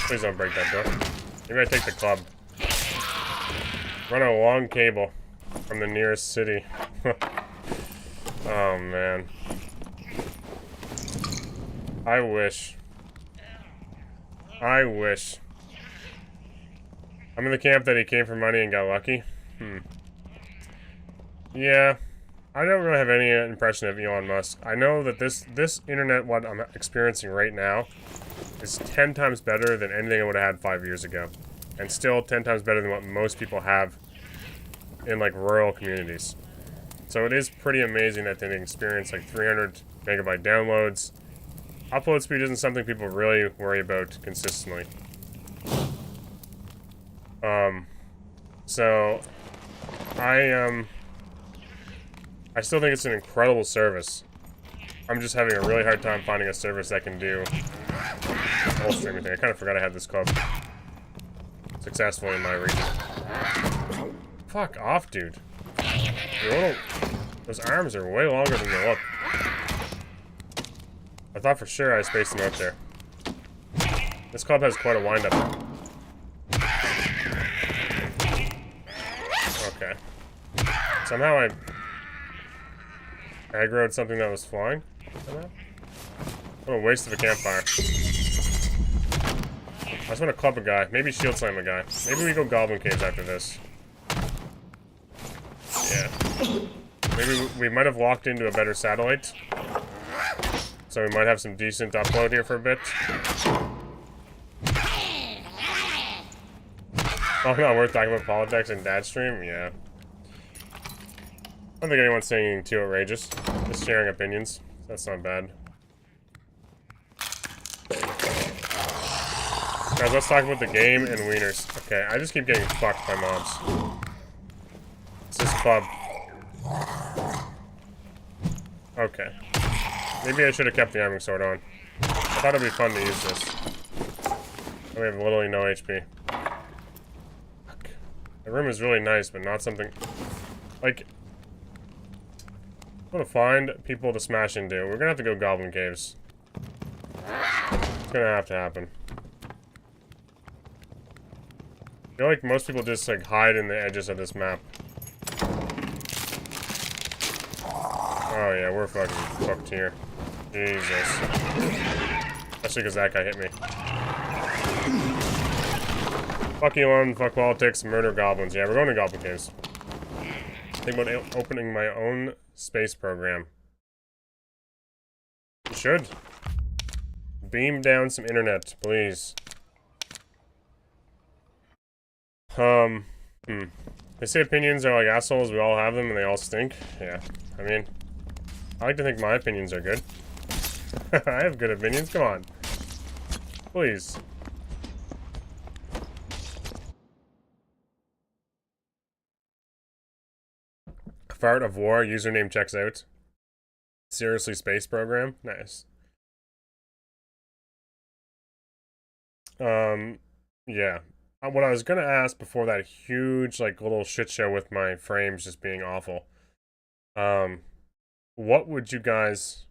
Please don't break that door. Maybe I take the club. Run a long cable from the nearest city. Oh man. I wish. I wish. I'm in the camp that he came for money and got lucky. Yeah. I don't really have any impression of Elon Musk. I know that this internet, what I'm experiencing right now, is 10 times better than anything I would have had 5 years ago. And still 10 times better than what most people have in, like, rural communities. So it is pretty amazing that they can experience, like, 300 megabyte downloads. Upload speed isn't something people really worry about consistently. So I still think it's an incredible service. I'm just having a really hard time finding a service that can do the whole streaming thing. I kind of forgot I had this club successfully in my region. Fuck off, dude. Those arms are way longer than they look. I thought for sure I spaced them out there. This club has quite a wind-up. Okay. Somehow I aggroed something that was flying. What a waste of a campfire. I just want to club a guy. Maybe shield slam a guy. Maybe we go Goblin Caves after this. Yeah. Maybe we might have locked into a better satellite. So we might have some decent upload here for a bit. Oh, not worth talking about politics and dad stream? Yeah. I don't think anyone's saying anything too outrageous. Just sharing opinions. That's not bad. Guys, let's talk about the game and wieners. Okay, I just keep getting fucked by mobs. It's this club. Okay. Maybe I should have kept the arming sword on. I thought it'd be fun to use this. We have literally no HP. Fuck. The room is really nice, but not something... Like... I'm gonna find people to smash into. We're gonna have to go Goblin Caves. It's gonna have to happen. I feel like most people just like hide in the edges of this map. Oh yeah, we're fucking fucked here. Jesus. Especially because that guy hit me. Fuck Elon, fuck politics, murder goblins. Yeah, we're going to Goblin Caves. Think about opening my own space program. You should. Beam down some internet, please. They say opinions are like assholes, we all have them, and they all stink. Yeah, I mean, I like to think my opinions are good. I have good opinions, come on. Please. Fart of War, username checks out. Seriously, space program? Nice. Yeah. What I was gonna ask before that huge, like, little shit show with my frames just being awful. What would you guys...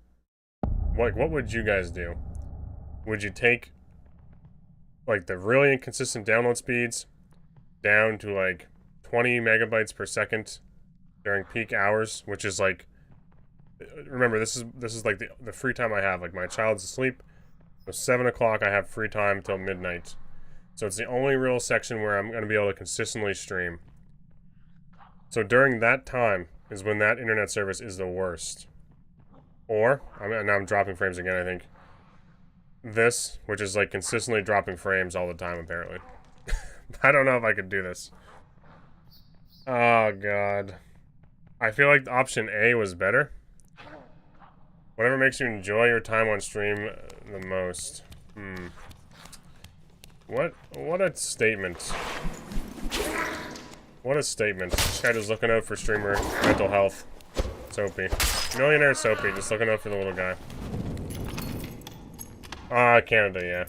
what would you guys do? Would you take, like, the really inconsistent download speeds down to, like, 20 megabytes per second during peak hours, which is, like... Remember, this is like, the free time I have. Like, my child's asleep. So 7 o'clock, I have free time until midnight. So it's the only real section where I'm going to be able to consistently stream. So during that time is when that internet service is the worst. Or, now I'm dropping frames again, I think. This, which is like consistently dropping frames all the time, apparently. I don't know if I could do this. Oh, God. I feel like option A was better. Whatever makes you enjoy your time on stream the most. What a statement. What a statement. This guy just looking out for streamer mental health. Soapy. Millionaire Soapy, just looking out for the little guy. Ah, Canada, yeah.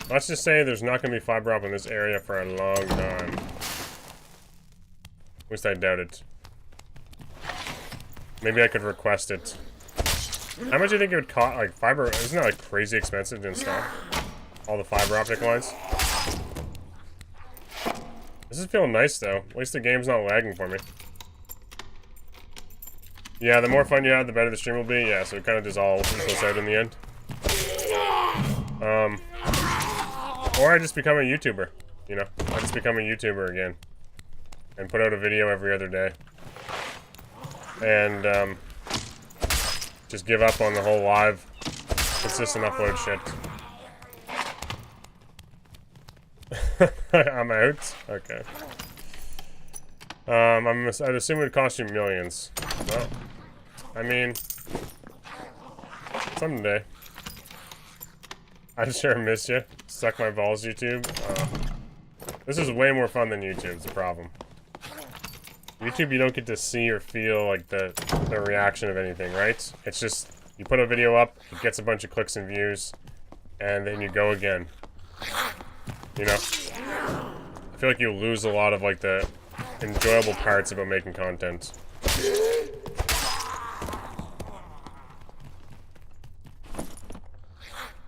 Let's just say there's not going to be fiber up in this area for a long time. At least I doubt it. Maybe I could request it. How much do you think it would cost? Like, fiber, isn't that like crazy expensive to install? All the fiber optic lines? This is feeling nice though. At least the game's not lagging for me. Yeah, the more fun you have, the better the stream will be. Yeah, so it kind of just all equals out in the end. Or I just become a YouTuber. You know, I just become a YouTuber again. And put out a video every other day. And, just give up on the whole live, consistent upload shit. I'm out? Okay. I'd assume it would cost you millions. Well, I mean, someday. I sure miss you. Suck my balls, YouTube. This is way more fun than YouTube's the problem. YouTube, you don't get to see or feel, like, the reaction of anything, right? It's just, you put a video up, it gets a bunch of clicks and views, and then you go again. You know? I feel like you lose a lot of, like, the enjoyable parts about making content.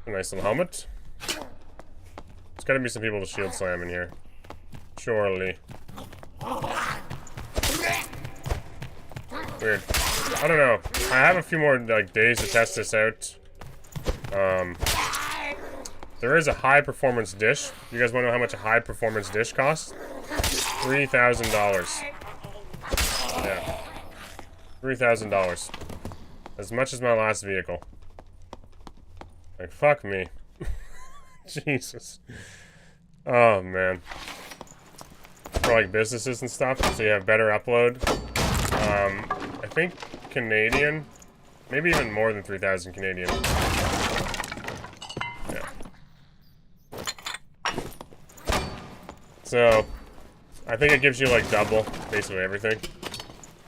A nice little helmet. There's gotta be some people to shield slam in here. Surely. Weird. I don't know. I have a few more like days to test this out. There is a high performance dish. You guys want to know how much a high performance dish costs? $3,000. Yeah. $3,000. As much as my last vehicle. Like, fuck me. Jesus. Oh, man. For, like, businesses and stuff, so you have better upload. I think Canadian. Maybe even more than 3,000 Canadian. Yeah. So, I think it gives you, like, double, basically everything.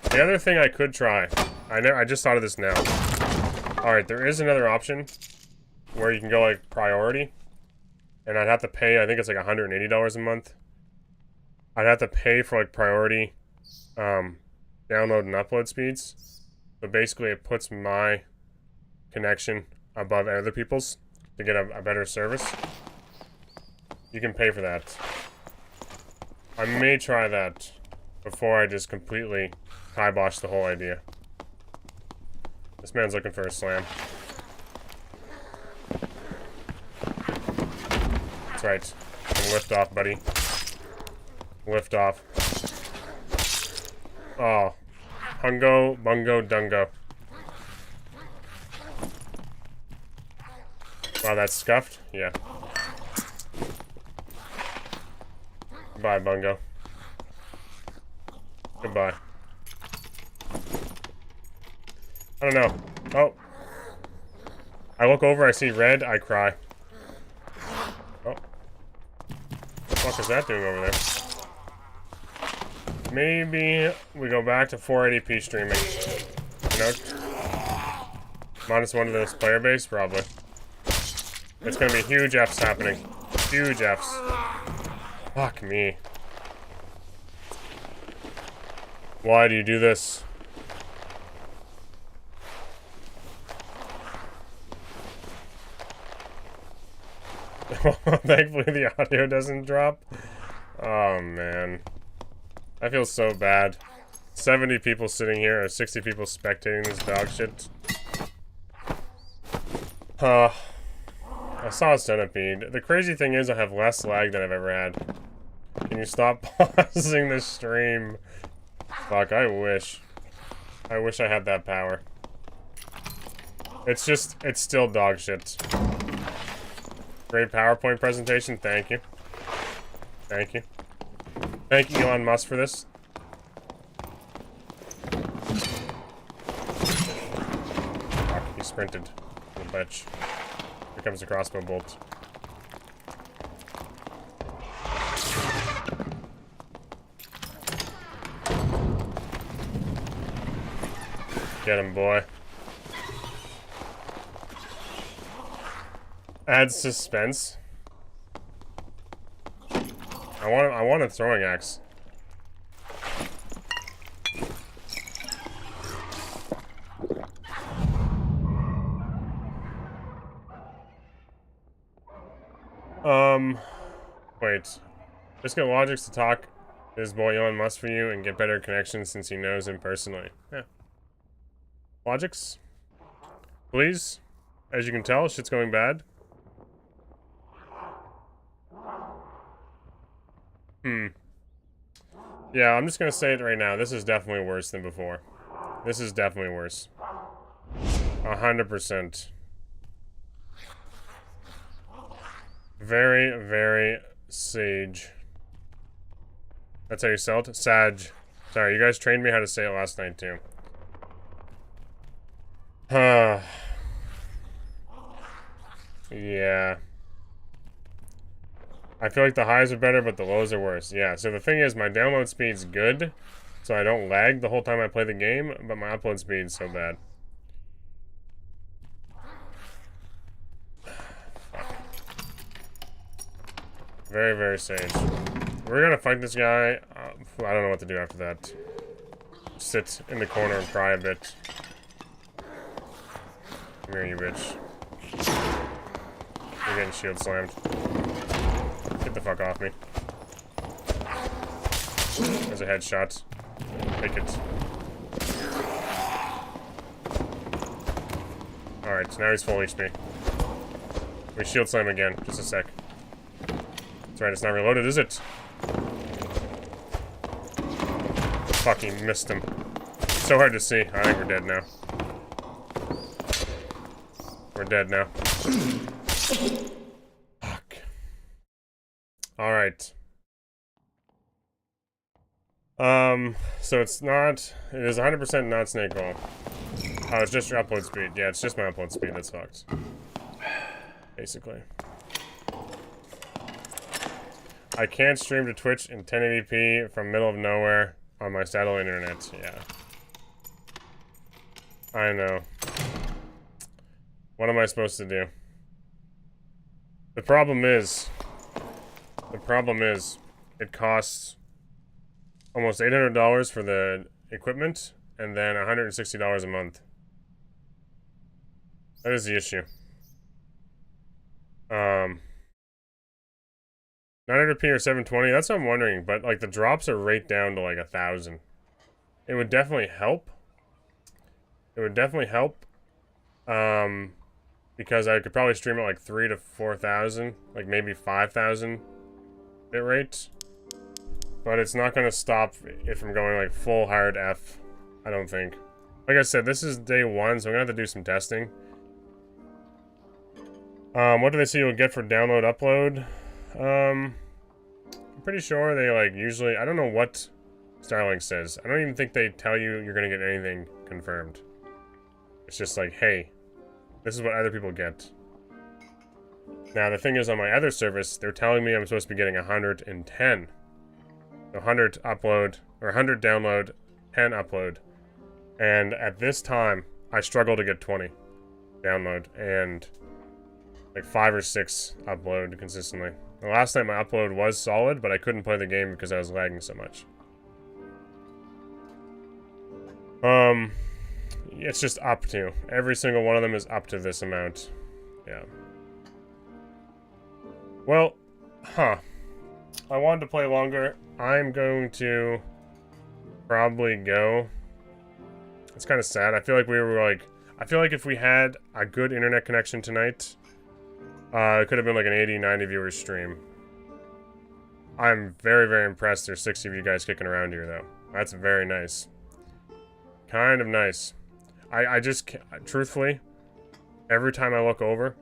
The other thing I could try, I just thought of this now. Alright, there is another option where you can go, like, priority. And I'd have to pay, I think it's like $180 a month. I'd have to pay for, like, priority, download and upload speeds. So basically it puts my connection above other people's to get a better service. You can pay for that. I may try that before I just completely kibosh the whole idea. This man's looking for a slam. That's right. Lift off, buddy. Lift off. Oh. Hungo, bungo, dungo. Wow, that's scuffed? Yeah. Goodbye, bungo. Goodbye. I don't know. Oh. I look over, I see red, I cry. Oh. What the fuck is that doing over there? Maybe we go back to 480p streaming. You know? -1 to this player base, probably. It's gonna be huge Fs happening. Huge Fs. Fuck me. Why do you do this? Thankfully the audio doesn't drop. Oh man. I feel so bad. 70 people sitting here or 60 people spectating this dog shit. I saw a centipede. The crazy thing is I have less lag than I've ever had. Can you stop pausing the stream? Fuck, I wish. I wish I had that power. It's still dog shit. Great PowerPoint presentation, thank you. Thank you. Thank you, Elon Musk, for this. Fuck, he sprinted. Little bitch. Here comes the crossbow bolt. Get him, boy. Adds suspense. I want a throwing axe. Wait. Just get Logix to talk to his boy Elon Musk for you and get better connections since he knows him personally. Yeah. Logix? Please? As you can tell, shit's going bad. Yeah, I'm just gonna say it right now. This is definitely worse than before. This is definitely worse. 100%. Very, very sage. That's how you sell it? Sag. Sorry, you guys trained me how to say it last night, too. Yeah. I feel like the highs are better, but the lows are worse. Yeah, so the thing is, my download speed's good, so I don't lag the whole time I play the game, but my upload speed's so bad. Very, very sage. We're gonna fight this guy. I don't know what to do after that. Sit in the corner and cry a bit. Come here, you bitch. You're getting shield slammed. Get the fuck off me. There's a headshot. Take it. Alright, so now he's full HP. We shield slam again. Just a sec. That's right, it's not reloaded, is it? Fucking missed him. So hard to see. I think we're dead now. We're dead now. Fuck. Alright. So it's not... It is 100% not snake oil. Oh, it's just your upload speed. Yeah, it's just my upload speed that's fucked. Basically. I can't stream to Twitch in 1080p from middle of nowhere on my satellite internet. Yeah. I know. What am I supposed to do? The problem is, it costs almost $800 for the equipment, and then $160 a month. That is the issue. 900p or 720, that's what I'm wondering, but like the drops are right down to like 1,000. It would definitely help. It would definitely help. Because I could probably stream at like 3 to 4,000, like maybe 5,000 bit rate. But it's not going to stop if I'm going like full hard F, I don't think. Like I said, this is day 1, so I'm going to have to do some testing. What do they say you'll get for download, upload? I'm pretty sure they like usually, I don't know what Starlink says. I don't even think they tell you you're going to get anything confirmed. It's just like, hey, this is what other people get. Now, the thing is, on my other service, they're telling me I'm supposed to be getting 110. 100 upload, or 100 download, 10 upload. And at this time, I struggle to get 20 download, and like 5 or 6 upload consistently. The last night my upload was solid, but I couldn't play the game because I was lagging so much. It's just up to. Every single one of them is up to this amount. Yeah. Well, I wanted to play longer. I'm going to probably go. It's kind of sad. I feel like I feel like if we had a good internet connection tonight, it could have been like an 80, 90 viewer stream. I'm very, very impressed there's 60 of you guys kicking around here, though. That's very nice. Kind of nice. I just, truthfully, every time I look over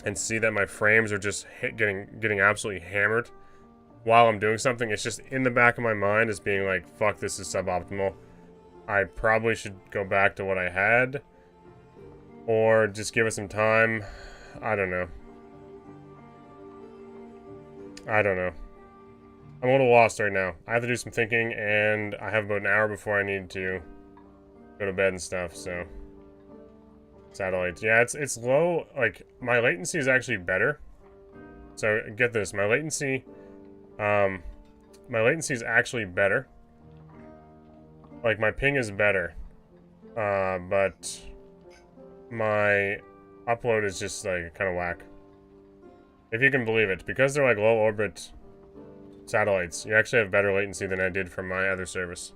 and see that my frames are just getting absolutely hammered while I'm doing something, it's just in the back of my mind is being like, fuck, this is suboptimal. I probably should go back to what I had, or just give it some time. I don't know. I don't know. I'm a little lost right now. I have to do some thinking, and I have about an hour before I need to go to bed and stuff, so. Satellite. Yeah, it's low. Like, my latency is actually better. So, get this. My latency is actually better. Like, my ping is better. But my upload is just, like, kind of whack. If you can believe it. Because they're, like, low-orbit satellites, you actually have better latency than I did from my other service.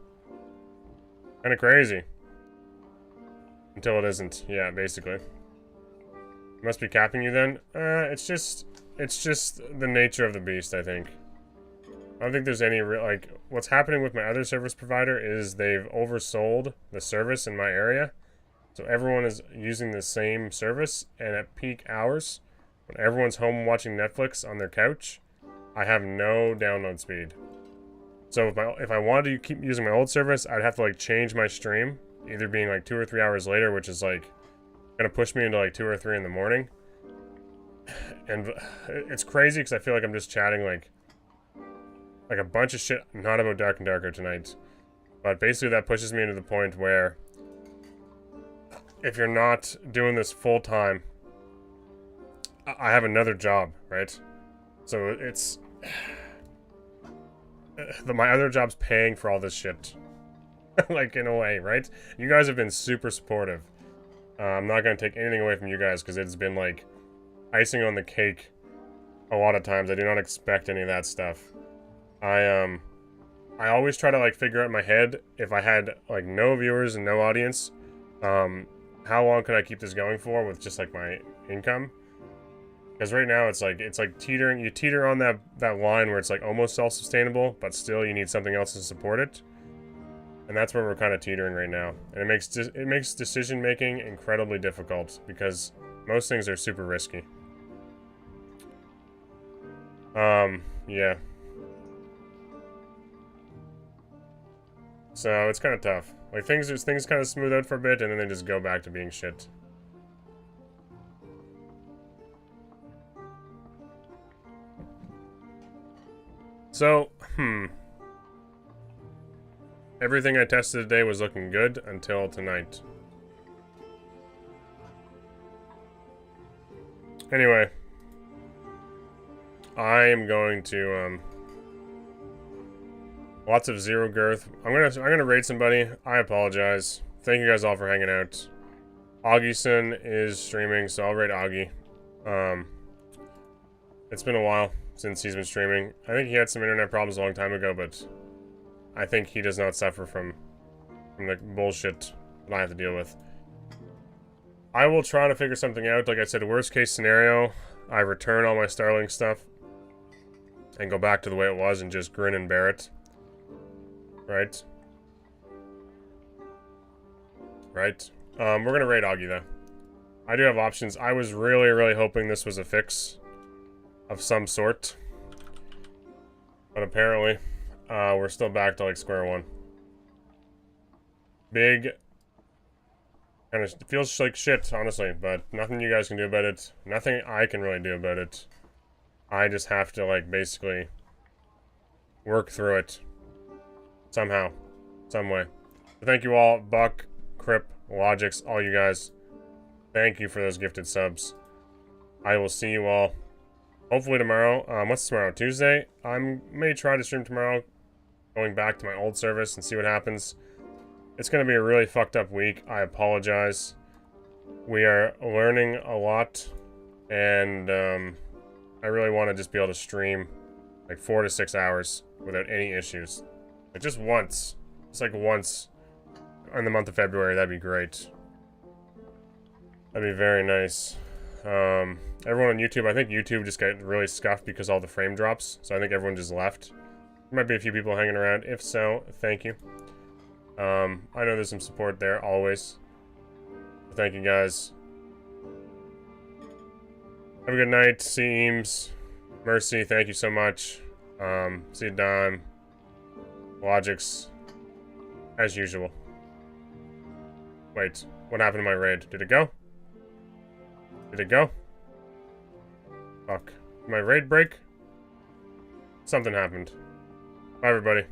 Kind of crazy. Until it isn't. Yeah, basically. Must be capping you then? It's just the nature of the beast, I think. I don't think there's any real, like, what's happening with my other service provider is they've oversold the service in my area. So everyone is using the same service, and at peak hours, when everyone's home watching Netflix on their couch, I have no download speed. So if I wanted to keep using my old service, I'd have to, like, change my stream, either being, like, 2 or 3 hours later, which is, like, gonna push me into, like, 2 or 3 in the morning. And it's crazy, because I feel like I'm just chatting, like a bunch of shit, not about Dark and Darker tonight. But basically that pushes me into the point where if you're not doing this full time, I have another job, right? So it's my other job's paying for all this shit. Like, in a way, right? You guys have been super supportive. I'm not going to take anything away from you guys, because it's been, like, icing on the cake a lot of times. I do not expect any of that stuff. I always try to, like, figure out in my head, if I had, like, no viewers and no audience, how long could I keep this going for with just, like, my income? Because right now it's like teetering. You teeter on that line where it's, like, almost self-sustainable, but still you need something else to support it. And that's where we're kind of teetering right now. And it makes decision-making incredibly difficult, because most things are super risky. Yeah. So it's kind of tough. Like, things kind of smooth out for a bit, and then they just go back to being shit. So, everything I tested today was looking good until tonight. Anyway, I am going to Lots of zero girth. I'm gonna raid somebody. I apologize. Thank you guys all for hanging out. Augieson is streaming, so I'll raid Augie. It's been a while since he's been streaming. I think he had some internet problems a long time ago, but I think he does not suffer from the bullshit that I have to deal with. I will try to figure something out. Like I said, worst case scenario, I return all my Starlink stuff and go back to the way it was and just grin and bear it. Right? Right? We're gonna raid Augie, though. I do have options. I was really, really hoping this was a fix of some sort. But apparently, we're still back to, like, square one. Big. And it feels like shit, honestly, but nothing you guys can do about it. Nothing I can really do about it. I just have to, like, basically work through it. Somehow. Some way. So thank you all. Buck, Crip, Logix, all you guys. Thank you for those gifted subs. I will see you all hopefully tomorrow. What's tomorrow? Tuesday? I may try to stream tomorrow. Going back to my old service and see what happens. It's going to be a really fucked up week. I apologize. We are learning a lot. And I really want to just be able to stream like 4 to 6 hours without any issues. Like just once. Just like once in the month of February. That'd be great. That'd be very nice. Everyone on YouTube, I think YouTube just got really scuffed because all the frame drops. So I think everyone just left. There might be a few people hanging around. If so, thank you. I know there's some support there, always. Thank you, guys. Have a good night. See you, Eames. Mercy, thank you so much. See you, Dime. Logix. As usual. Wait, what happened to my raid? Did it go? Did it go? Fuck. Did my raid break? Something happened. Bye, everybody.